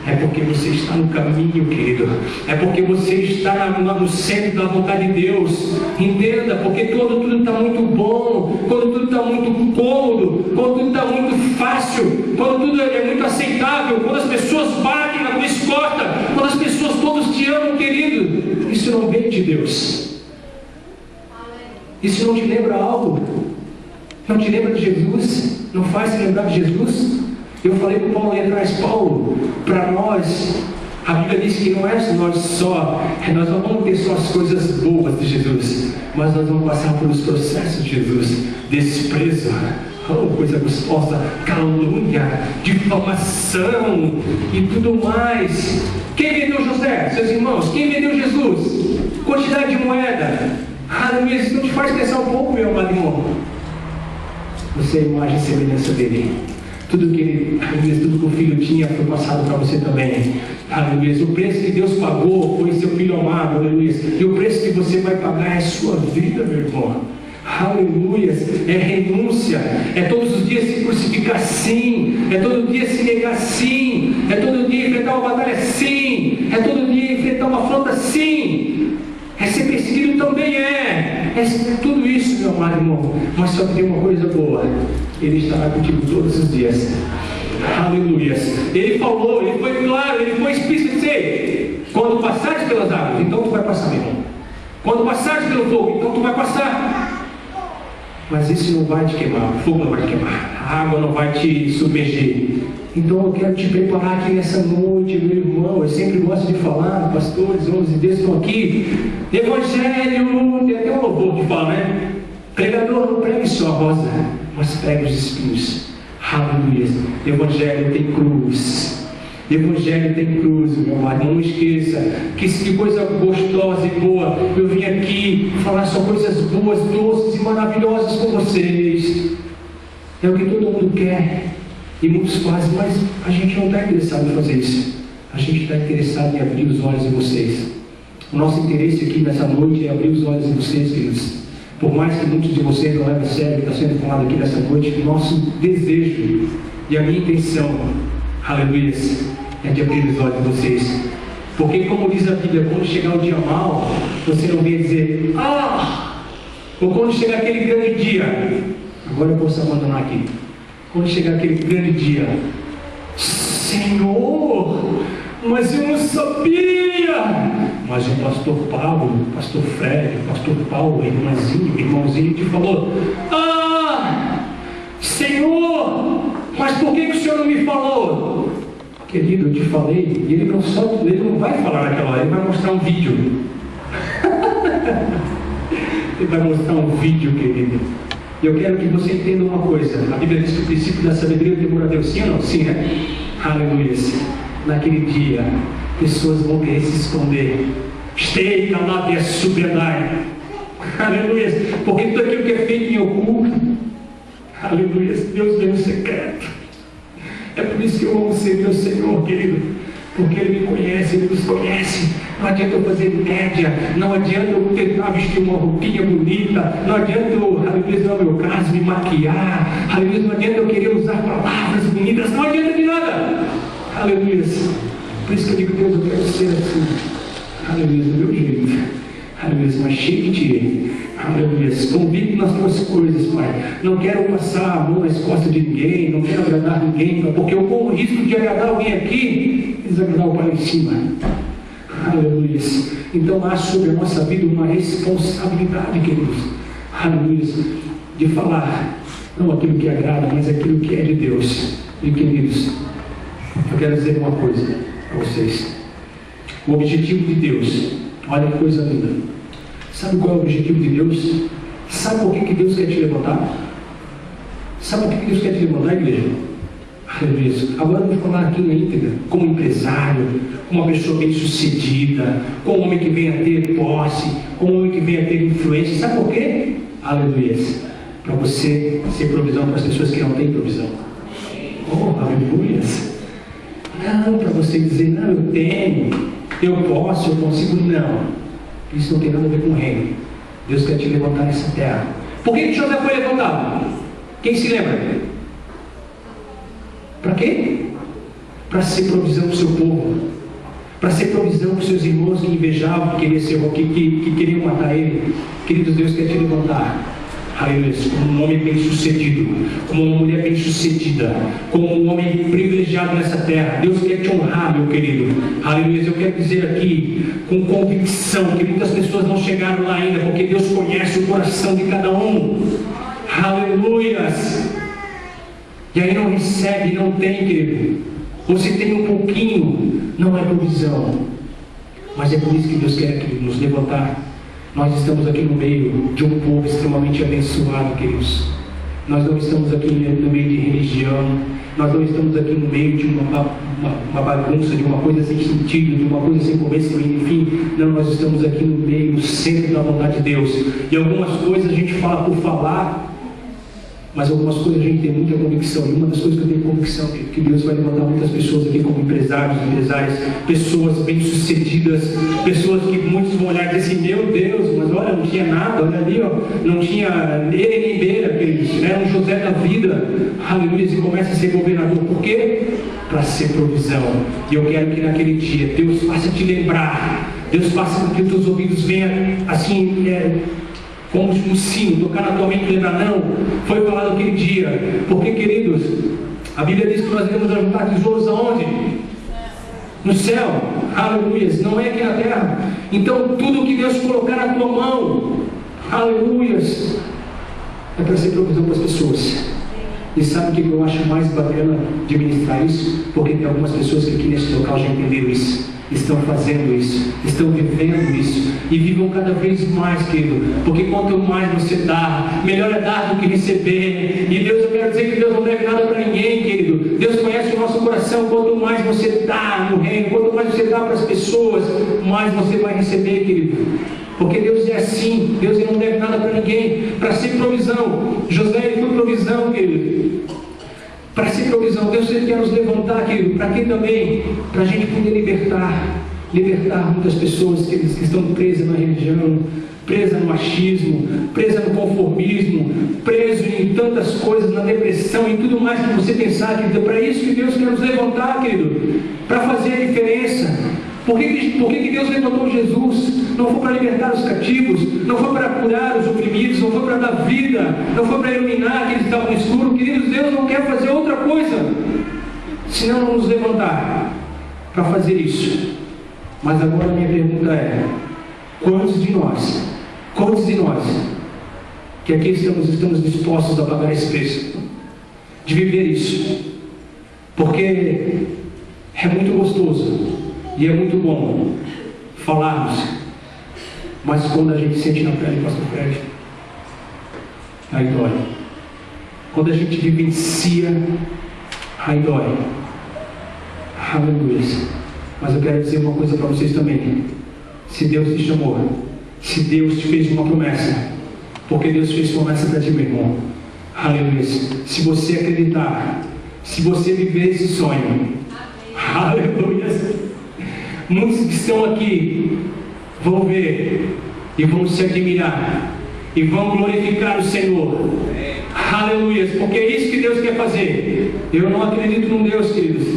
é porque você está no caminho, querido, é porque você está no centro da vontade de Deus. Entenda, porque quando tudo está muito bom, quando tudo está muito cômodo, quando tudo está muito fácil, quando tudo é muito aceitável, quando as pessoas batem na tua escota, quando as pessoas todos te amam, querido, isso não vem de Deus. Isso não te lembra algo? Não te lembra de Jesus? Não faz se lembrar de Jesus? Eu falei com o Paulo ali atrás, Paulo, para nós, a Bíblia diz que não é nós não vamos ter só as coisas boas de Jesus, mas nós vamos passar pelos processos de Jesus, desprezo, coisa gostosa, calúnia, difamação e tudo mais. Quem vendeu José? Seus irmãos. Quem vendeu Jesus? Quantidade de moeda. Aleluia. Isso não te faz pensar um pouco, meu amado irmão? Você é a imagem e semelhança dele. Tudo que o filho tinha foi passado para você também. Aleluia. O preço que Deus pagou foi seu filho amado. Aleluia. E o preço que você vai pagar é a sua vida, meu irmão. Aleluia. É renúncia. É todos os dias se crucificar, sim. É todo dia se negar, sim. É todo dia enfrentar uma batalha, sim. É todo dia enfrentar uma afronta, sim. É ser perseguido também, é tudo isso, meu amado irmão. Mas só que tem uma coisa boa: Ele estará contigo todos os dias. Aleluia. Ele falou, ele foi claro, ele foi explícito. Dizer: quando passares pelas águas, então tu vai passar, meu irmão. Quando passares pelo fogo, então tu vai passar. Mas isso não vai te queimar, o fogo não vai te queimar, a água não vai te submergir. Então eu quero te preparar aqui nessa noite, meu irmão. Eu sempre gosto de falar, pastores, homens de Deus estão aqui. Evangelho, tem até um louvor que fala, né? Pregador, não pregue só a rosa, mas pregue os espinhos. Aleluia. Evangelho tem cruz. Evangelho tem cruz, meu amado. Não esqueça que coisa gostosa e boa. Eu vim aqui falar só coisas boas, doces e maravilhosas com vocês. É o que todo mundo quer e muitos fazem, mas a gente não está interessado em fazer isso. A gente está interessado em abrir os olhos de vocês. O nosso interesse aqui nessa noite é abrir os olhos de vocês, queridos. Por mais que muitos de vocês não levem a sério o que está sendo falado aqui nessa noite, o nosso desejo e a minha intenção, aleluia, é de abrir os olhos de vocês. Porque, como diz a Bíblia, quando chegar o dia mau, você não vem dizer, ou quando chegar aquele grande dia, agora eu posso abandonar aqui. Quando chegar aquele grande dia, Senhor, mas eu não sabia. Mas o pastor Paulo, o pastor Fred, o pastor Paulo, irmãozinho te falou, Senhor, mas por que o Senhor não me falou? Querido, eu te falei, e ele não vai falar naquela hora, ele vai mostrar um vídeo. Ele vai mostrar um vídeo, querido. E eu quero que você entenda uma coisa. A Bíblia diz que o princípio da sabedoria é o temor a Deus. Sim ou não? Sim, né? Aleluia. Naquele dia, pessoas vão querer se esconder. Esteja lá e a sobriedade. Aleluia. Porque tudo aquilo que é feito em oculto, aleluia, Deus vê no secreto. É por isso que eu amo ser meu Senhor, querido. Porque Ele me conhece, Ele nos conhece. Não adianta eu fazer média, não adianta eu tentar vestir uma roupinha bonita, não adianta eu, aleluia, não é o meu caso, me maquiar, aleluia, não adianta eu querer usar palavras bonitas, não adianta de nada, aleluia. Por isso que eu digo, Deus, eu quero ser assim, aleluia, do meu jeito, aleluia, mas cheio de Ti, aleluia, convicto nas Tuas coisas, Pai. Não quero passar a mão nas costas de ninguém, não quero agradar ninguém, porque eu corro o risco de agradar alguém aqui e desagradar o Pai lá em cima. Aleluia. Então há sobre a nossa vida uma responsabilidade, queridos, aleluia, de falar não aquilo que agrada, mas aquilo que é de Deus. E queridos, eu quero dizer uma coisa para vocês. O objetivo de Deus, olha que coisa linda. Sabe qual é o objetivo de Deus? Sabe por que Deus quer te levantar? Sabe por que Deus quer te levantar, igreja? Aleluia. Agora eu vou falar aqui na íntegra, como empresário, como uma pessoa bem sucedida, como um homem que venha a ter posse, como um homem que venha a ter influência. Sabe por quê? Aleluia. Para você ser provisão para as pessoas que não têm provisão. Oh, aleluia. Não para você dizer, não, eu tenho, eu posso, eu consigo. Não. Isso não tem nada a ver com o reino. Deus quer te levantar nessa terra. Por que José foi levantado? Quem se lembra? Para quê? Para ser provisão para o seu povo, para ser provisão para os seus irmãos que invejavam, que queriam matar ele. Queridos, Deus quer te levantar, aleluia, como um homem bem-sucedido, como uma mulher bem-sucedida, como um homem privilegiado nessa terra. Deus quer te honrar, meu querido, aleluia. Eu quero dizer aqui com convicção que muitas pessoas não chegaram lá ainda, porque Deus conhece o coração de cada um, aleluias. E aí não recebe, não tem, querido. Você tem um pouquinho, não é provisão, mas é por isso que Deus quer aqui nos levantar. Nós estamos aqui no meio de um povo extremamente abençoado, queridos. Nós não estamos aqui no meio de religião. Nós não estamos aqui no meio de uma bagunça, de uma coisa sem sentido, de uma coisa sem começo, enfim. Não, nós estamos aqui no meio, no centro da vontade de Deus. E algumas coisas a gente fala por falar, mas algumas coisas a gente tem muita convicção. E uma das coisas que eu tenho convicção é que Deus vai levantar muitas pessoas aqui como empresários, empresárias, pessoas bem-sucedidas, pessoas que muitos vão olhar e dizer assim: meu Deus, mas olha, não tinha nada, olha ali, ó, não tinha ele nem beira, queridos, era um José da vida, aleluia, e começa a ser governador. Por quê? Para ser provisão. E eu quero que naquele dia Deus faça te lembrar, Deus faça com que os teus ouvidos venham assim, como um sino, tocar na tua mente e lembrar: não, foi falado aquele dia. Porque, queridos, a Bíblia diz que nós devemos ajuntar tesouros aonde? No céu, aleluia, não é aqui na terra. Então tudo que Deus colocar na tua mão, aleluia, é para ser provisão para as pessoas. E sabe o que eu acho mais bacana de ministrar isso? Porque tem algumas pessoas que aqui nesse local já entenderam isso, estão fazendo isso, estão vivendo isso, e vivam cada vez mais, querido, porque quanto mais você dá, melhor é dar do que receber. E Deus, eu quero dizer que Deus não deve nada para ninguém, querido. Deus conhece o nosso coração. Quanto mais você dá no reino, quanto mais você dá para as pessoas, mais você vai receber, querido. Porque Deus é assim, Deus não deve nada para ninguém, para ser provisão. José, ele foi provisão, querido. Para ser provisão, Deus quer nos levantar, querido, para quê também? Para a gente poder libertar muitas pessoas que estão presas na religião, presas no machismo, presas no conformismo, presas em tantas coisas, na depressão, em tudo mais que você pensar, querido. É para isso que Deus quer nos levantar, querido, para fazer a diferença. Por que Deus levantou Jesus? Não foi para libertar os cativos, não foi para curar os oprimidos, não foi para dar vida, não foi para iluminar aqueles que estavam no escuro. Queridos, Deus não quer fazer outra coisa senão não nos levantar para fazer isso. Mas agora a minha pergunta é: quantos de nós que aqui estamos dispostos a pagar esse preço, de viver isso? Porque é muito gostoso e é muito bom falarmos, mas quando a gente sente na pele, pastor Fred, aí dói. Quando a gente vivencia, aí dói. Aleluia. Mas eu quero dizer uma coisa para vocês também: se Deus te chamou, se Deus te fez uma promessa, porque Deus fez promessa para ti, meu irmão, aleluia. Se você acreditar, se você viver esse sonho, aleluia, muitos que estão aqui vão ver e vão se admirar e vão glorificar o Senhor, aleluia, porque é isso que Deus quer fazer. Eu não acredito num Deus, queridos,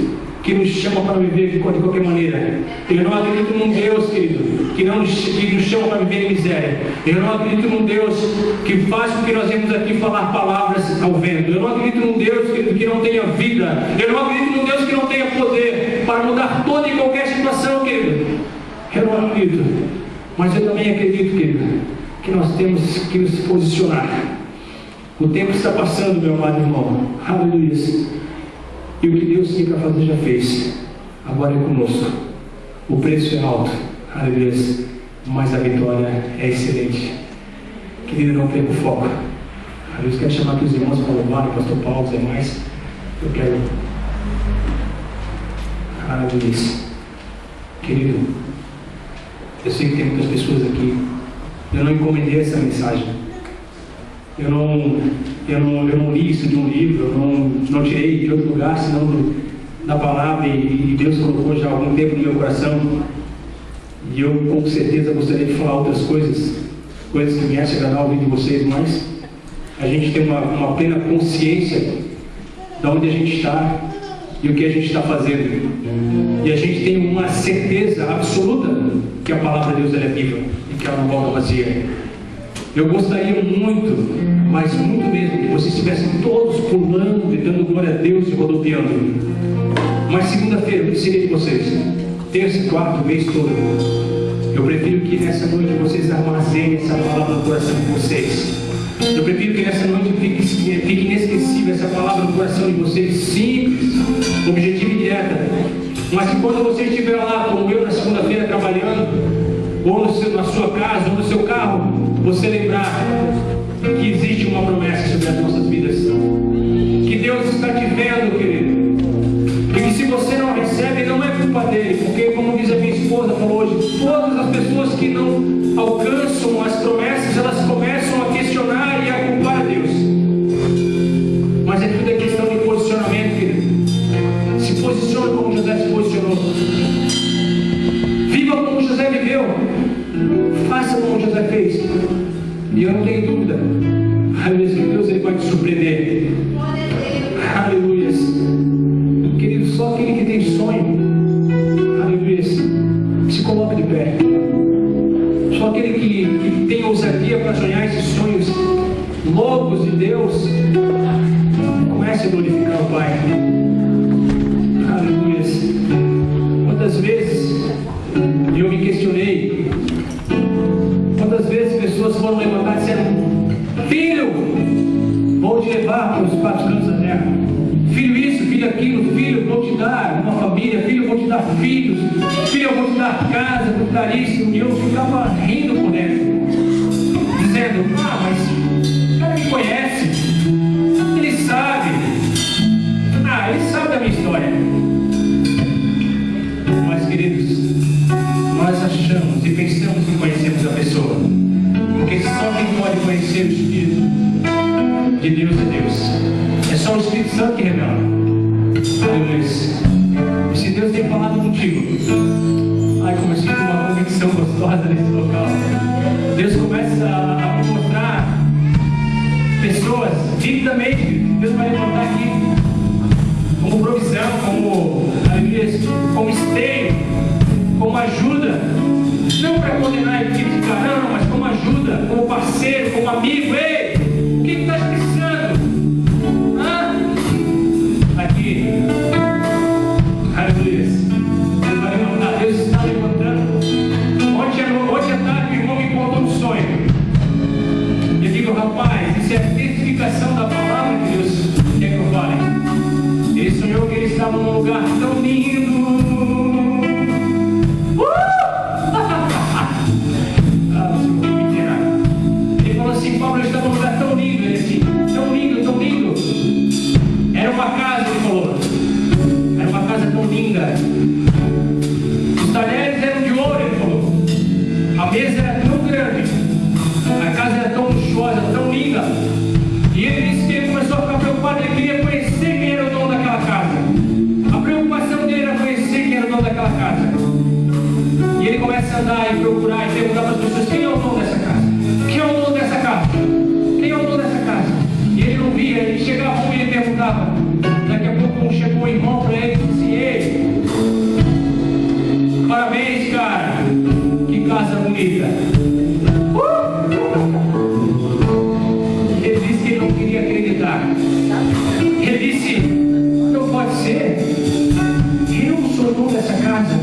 que nos chama para viver de qualquer maneira. Eu não acredito num Deus, querido, que nos chama para viver em miséria. Eu não acredito num Deus que faz com que nós venhamos aqui falar palavras ao vento. Eu não acredito num Deus, querido, que não tenha vida. Eu não acredito num Deus que não tenha poder para mudar toda e qualquer situação, querido. Eu não acredito. Mas eu também acredito, querido, que nós temos que nos posicionar. O tempo está passando, meu amado irmão, aleluia. E o que Deus tinha para fazer já fez. Agora é conosco. O preço é alto, aleluia, mas a vitória é excelente. Querido, não perca o foco. Eu quero chamar aqui os irmãos para louvar, o pastor Paulo, os demais. Eu quero, aleluia. Querido, eu sei que tem muitas pessoas aqui. Eu não encomendei essa mensagem. Eu não li isso de um livro, eu não tirei de outro lugar, senão da palavra, e Deus colocou já há algum tempo no meu coração. E eu com certeza gostaria de falar outras coisas que me acham agradável ouvir de vocês, mas a gente tem uma plena consciência de onde a gente está e o que a gente está fazendo. E a gente tem uma certeza absoluta que a palavra de Deus é viva e que ela não volta vazia. Eu gostaria muito, mas muito mesmo, que vocês estivessem todos pulando e dando glória a Deus e rodopiando. Mas segunda-feira eu precisei de vocês. Terça, quarta, o mês todo. Eu prefiro que nessa noite vocês armazenem essa palavra no coração de vocês. Eu prefiro que nessa noite fique inesquecível essa palavra no coração de vocês, simples, objetiva e direta. Mas que quando você estiver lá, como eu, na segunda-feira trabalhando, ou na sua casa, ou no seu carro, você lembrar que existe uma promessa sobre as nossas vidas. Que Deus está te vendo, querido. E que se você não recebe, não é culpa dele. Porque, como diz a minha esposa, falou hoje, todas as pessoas que não alcançam as promessas, elas começam a questionar e a culpar a Deus. Mas é tudo é questão de posicionamento, querido. Se posicione como José se posicionou. Viva como José viveu. Faça como José fez. E eu não tenho dúvida. Aleluia, que Deus ele vai te surpreender. Aleluia. Querido, só aquele que tem sonho, aleluia, se coloca de pé. Só aquele que tem ousadia para sonhar esses sonhos loucos de Deus, comece a glorificar o Pai. Aleluia. Quantas vezes eu me questionei, quantas vezes pessoas foram levantar e disseram: filho, vou te levar para os quatro cantos da terra. Filho isso, filho aquilo, filho, vou te dar uma família, filho, vou te dar filhos, filho, eu vou te dar casa, vou te dar isso. E eu ficava rindo por dentro, dizendo: mas o cara me conhece, ele sabe, ele sabe da minha história. Mas, queridos, nós achamos e pensamos que conhecemos a pessoa, porque só quem pode conhecer o Espírito de Deus é Deus. É só o Espírito Santo que revela. Aleluia. E se Deus tem falado contigo, como eu sinto uma convicção gostosa nesse local. Deus começa a me mostrar pessoas vividamente. Deus vai levantar aqui como provisão, como esteio, como ajuda. Não para condenar e criticar, não, mas como ajuda, como parceiro, como amigo. Ei, o que está precisando? Aqui, aleluia. Deus vai levantar, Deus está levantando. Hoje à tarde, o irmão me contou um sonho. Eu digo: rapaz, isso é a testificação da palavra que Deus quer que eu fale. Ele sonhou que ele estava num lugar tão lindo. Ele falou assim: Paulo, eu estava num lugar tão lindo. Ele assim: tão lindo, tão lindo. Era uma casa, ele falou. Era uma casa tão linda. Os talheres eram de ouro, ele falou. A mesa era tão grande. A casa era tão luxuosa, tão linda. E ele disse que ele começou a ficar preocupado. Ele queria conhecer quem era o dono daquela casa. A preocupação dele era conhecer quem era o dono daquela casa. E ele começa a andar e procurar e perguntar para as pessoas: quem é o dono dessa casa? Quem é o dono dessa casa? Quem é o dono dessa casa? E ele não via, ele chegava um e ele perguntava. Daqui a pouco chegou um irmão para ele e disse: ei, parabéns, cara, que casa bonita. Ele disse que ele não queria acreditar. Ele disse: não pode ser, eu sou o dono dessa casa.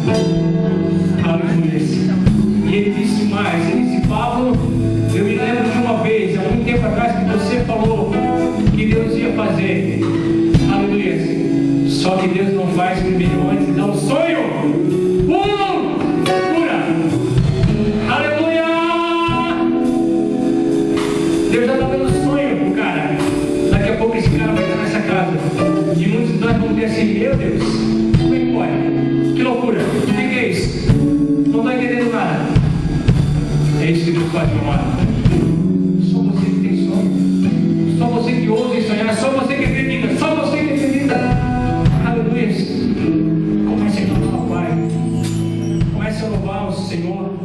Aleluia. E ele disse mais, ele disse: Pablo, eu me lembro de uma vez, há muito tempo atrás, que você falou que Deus ia fazer. Aleluia. Só que Deus não faz primeiro antes de dar um sonho. Cura. Aleluia. Deus já está dando sonho pro cara. Daqui a pouco esse cara vai estar nessa casa. E muitos de nós vão dizer assim: meu Deus, como é que pode? Que loucura. O que é isso? Não estou entendendo nada. É isso que Deus faz, meu amado. Só você que tem sonho. Só você que ousa sonhar. Só você que acredita. Só você que acredita. Aleluia. Comece a louvar o Pai. Comece a louvar o Senhor.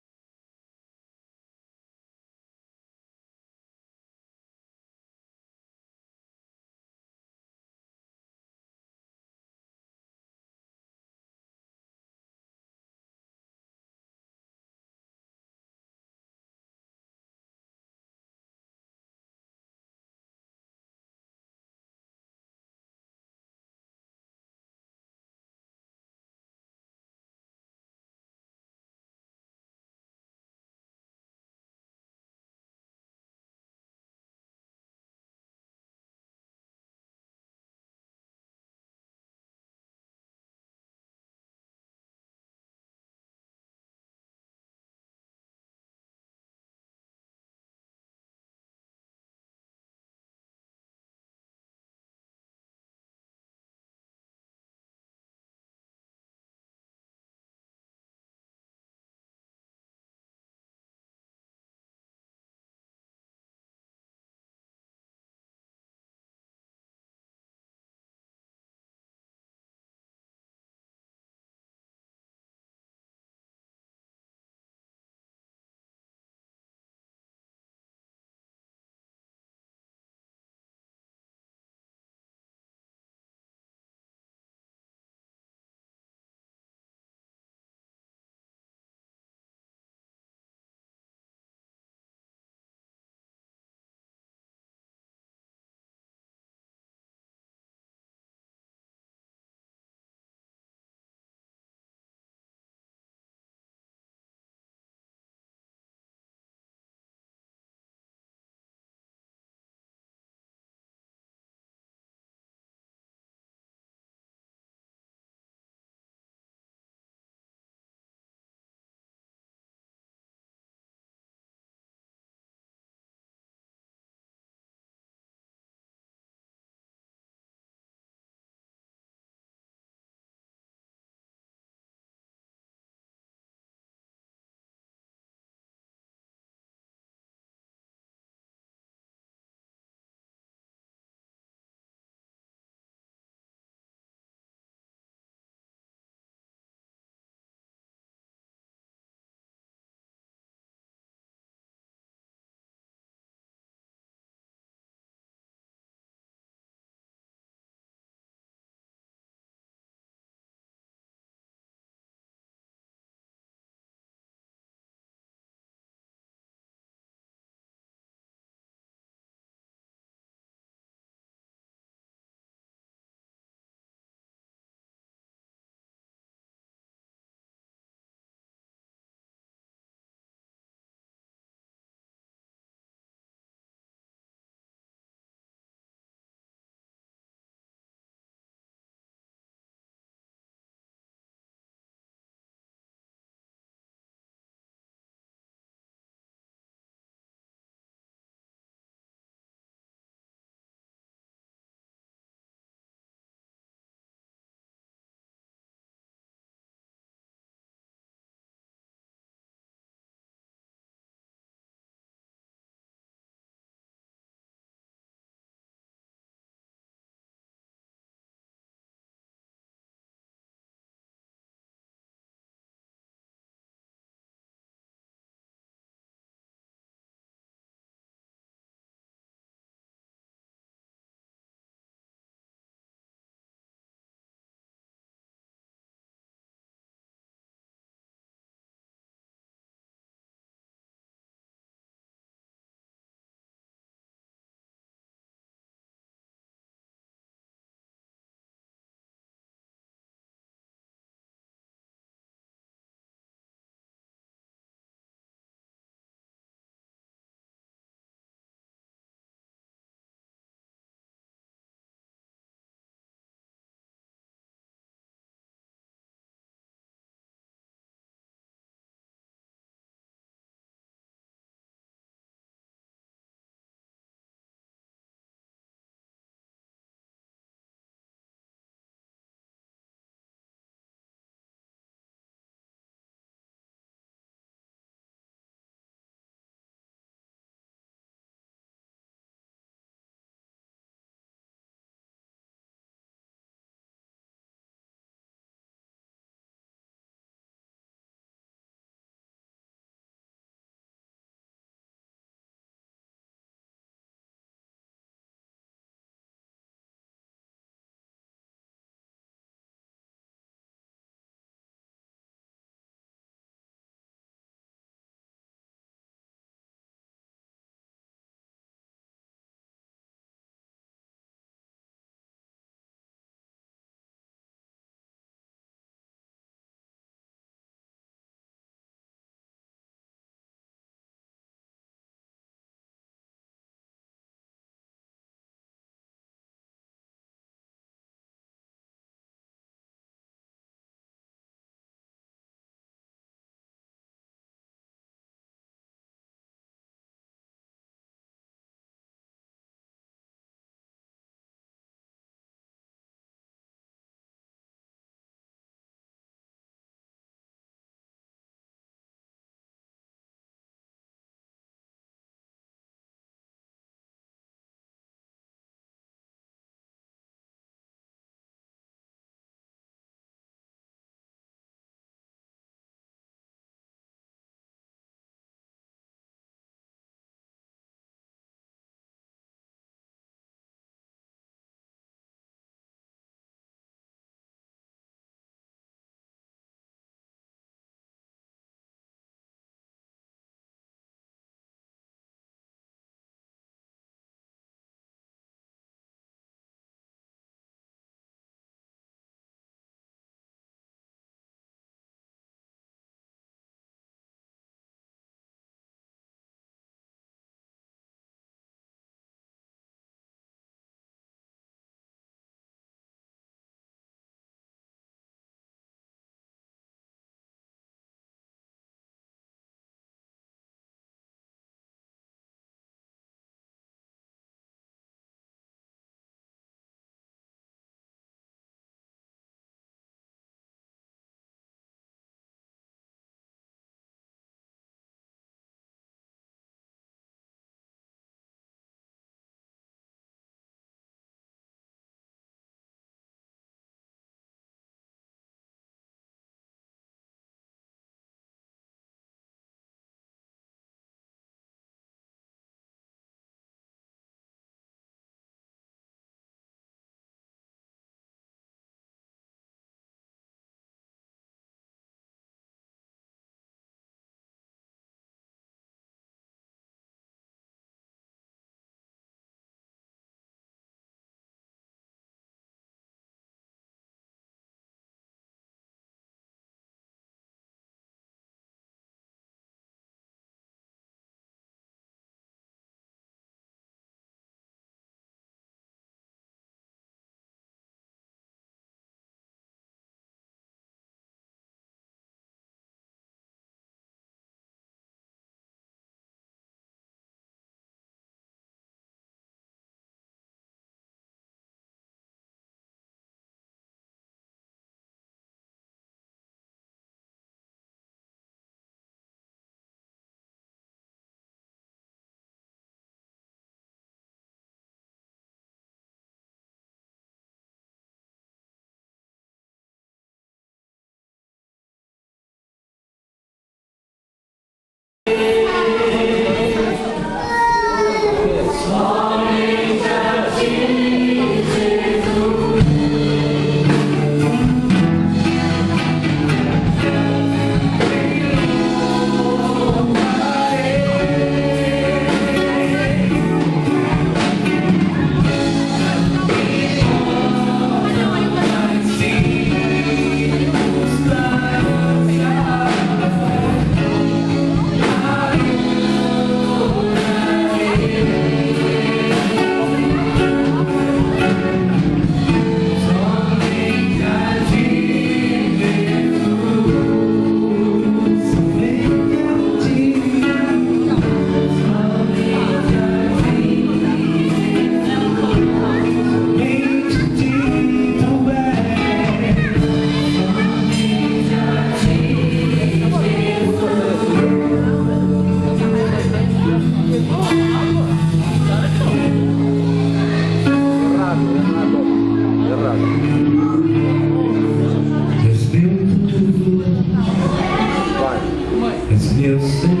meu Senhor,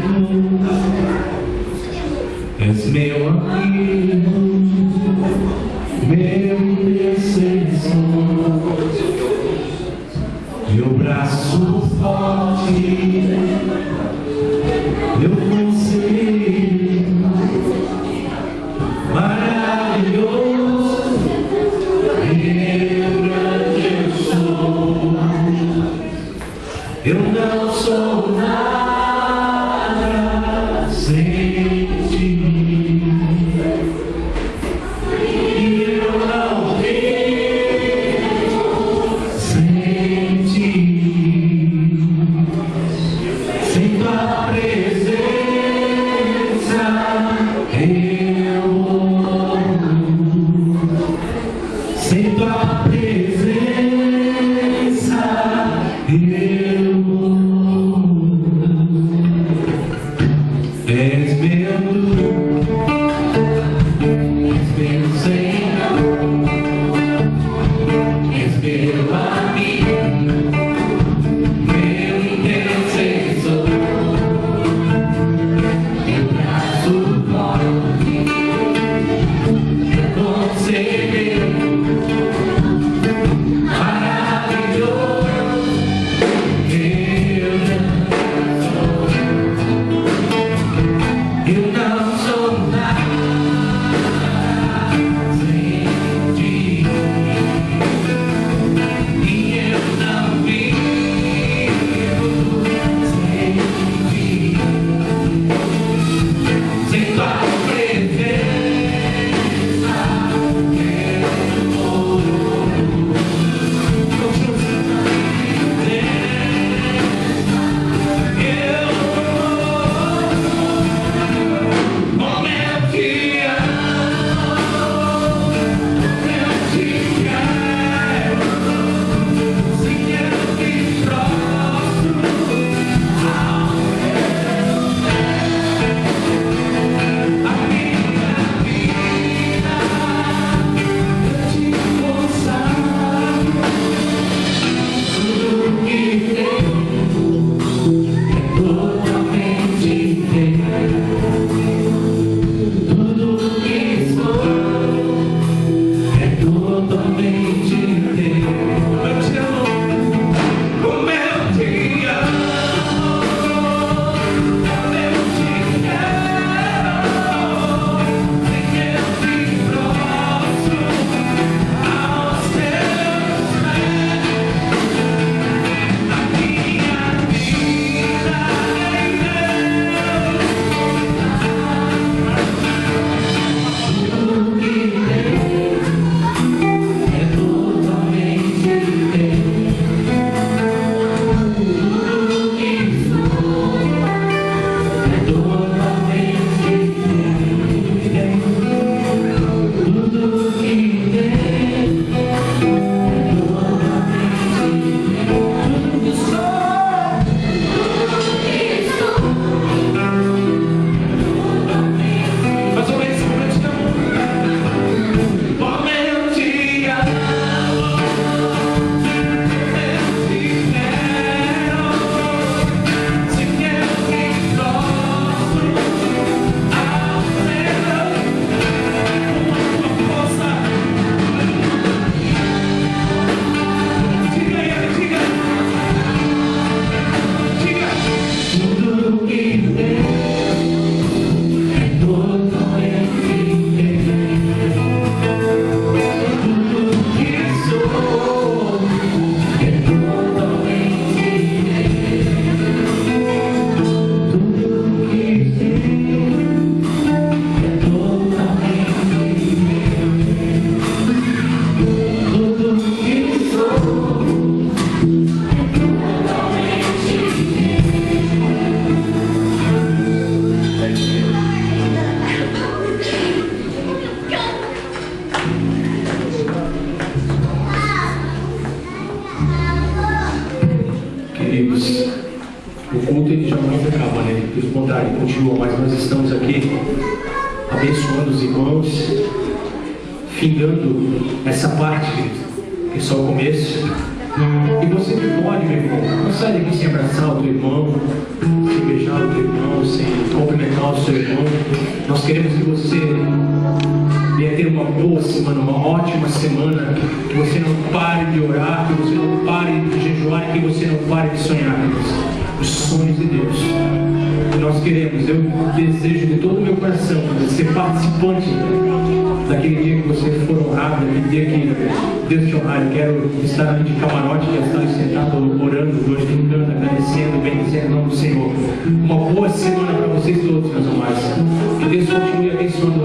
és meu amigo, meu intercessor, meu braço forte, meu conselho maravilhoso, meu grande eu sou. Eu não sou nada sem ti, e eu não vivo sem ti, sem tua presença eu morro, sem tua presença eu morro. És meu tudo, és meu Senhor, és meu amigo, meu intercessor, meu braço forte, meu conselheiro maravilhoso, meu eu não sou nada sem ti, e eu não vivo sem ti, sem tua presença eu morro. Como eu te amo, como eu te quero, se eu te prostro ao teu pé, a minha vida eu te consagro, tudo que tenho é totalmente teu. Tudo que sou é totalmente teu. Eu te amo, como eu te amo, como eu te quero, sem eu te prostro aos teus pés, a minha vida em Deus. Tudo que tenho é totalmente teu. Tudo que sou é totalmente teu. Tudo que tenho é totalmente teu. Tudo que sou, mais ou menos como eu te amo. Como eu te amo, como eu te quero, sem eu me prostro ao teu com a tua força. Diga ele, diga, diga. Tudo que tenho é totalmente teu. Tudo que sou é totalmente teu. Tudo que tenho é totalmente teu. Tudo que sou é totalmente Queridos, o culto ele jamais acaba, né? Deus vontade continua, mas nós estamos aqui abençoando os irmãos, findando essa parte, que é só o começo. E você que pode, meu irmão, não sai daqui sem abraçar o teu irmão, sem beijar o teu irmão, sem cumprimentar o seu irmão. Nós queremos que você venha ter uma boa semana, uma ótima semana, que você não pare de orar, que você não pare de jejuar e que você não pare de sonhar, os sonhos de Deus. Nós queremos, eu desejo de todo o meu coração ser participante daquele dia que você for honrado, daquele dia que Deus te honrar. Eu quero estar ali de camarote, quero estar ali sentado orando, glorificando, agradecendo, bendizendo o nome do Senhor. Uma boa semana para vocês todos, meus amados. Que Deus continue abençoando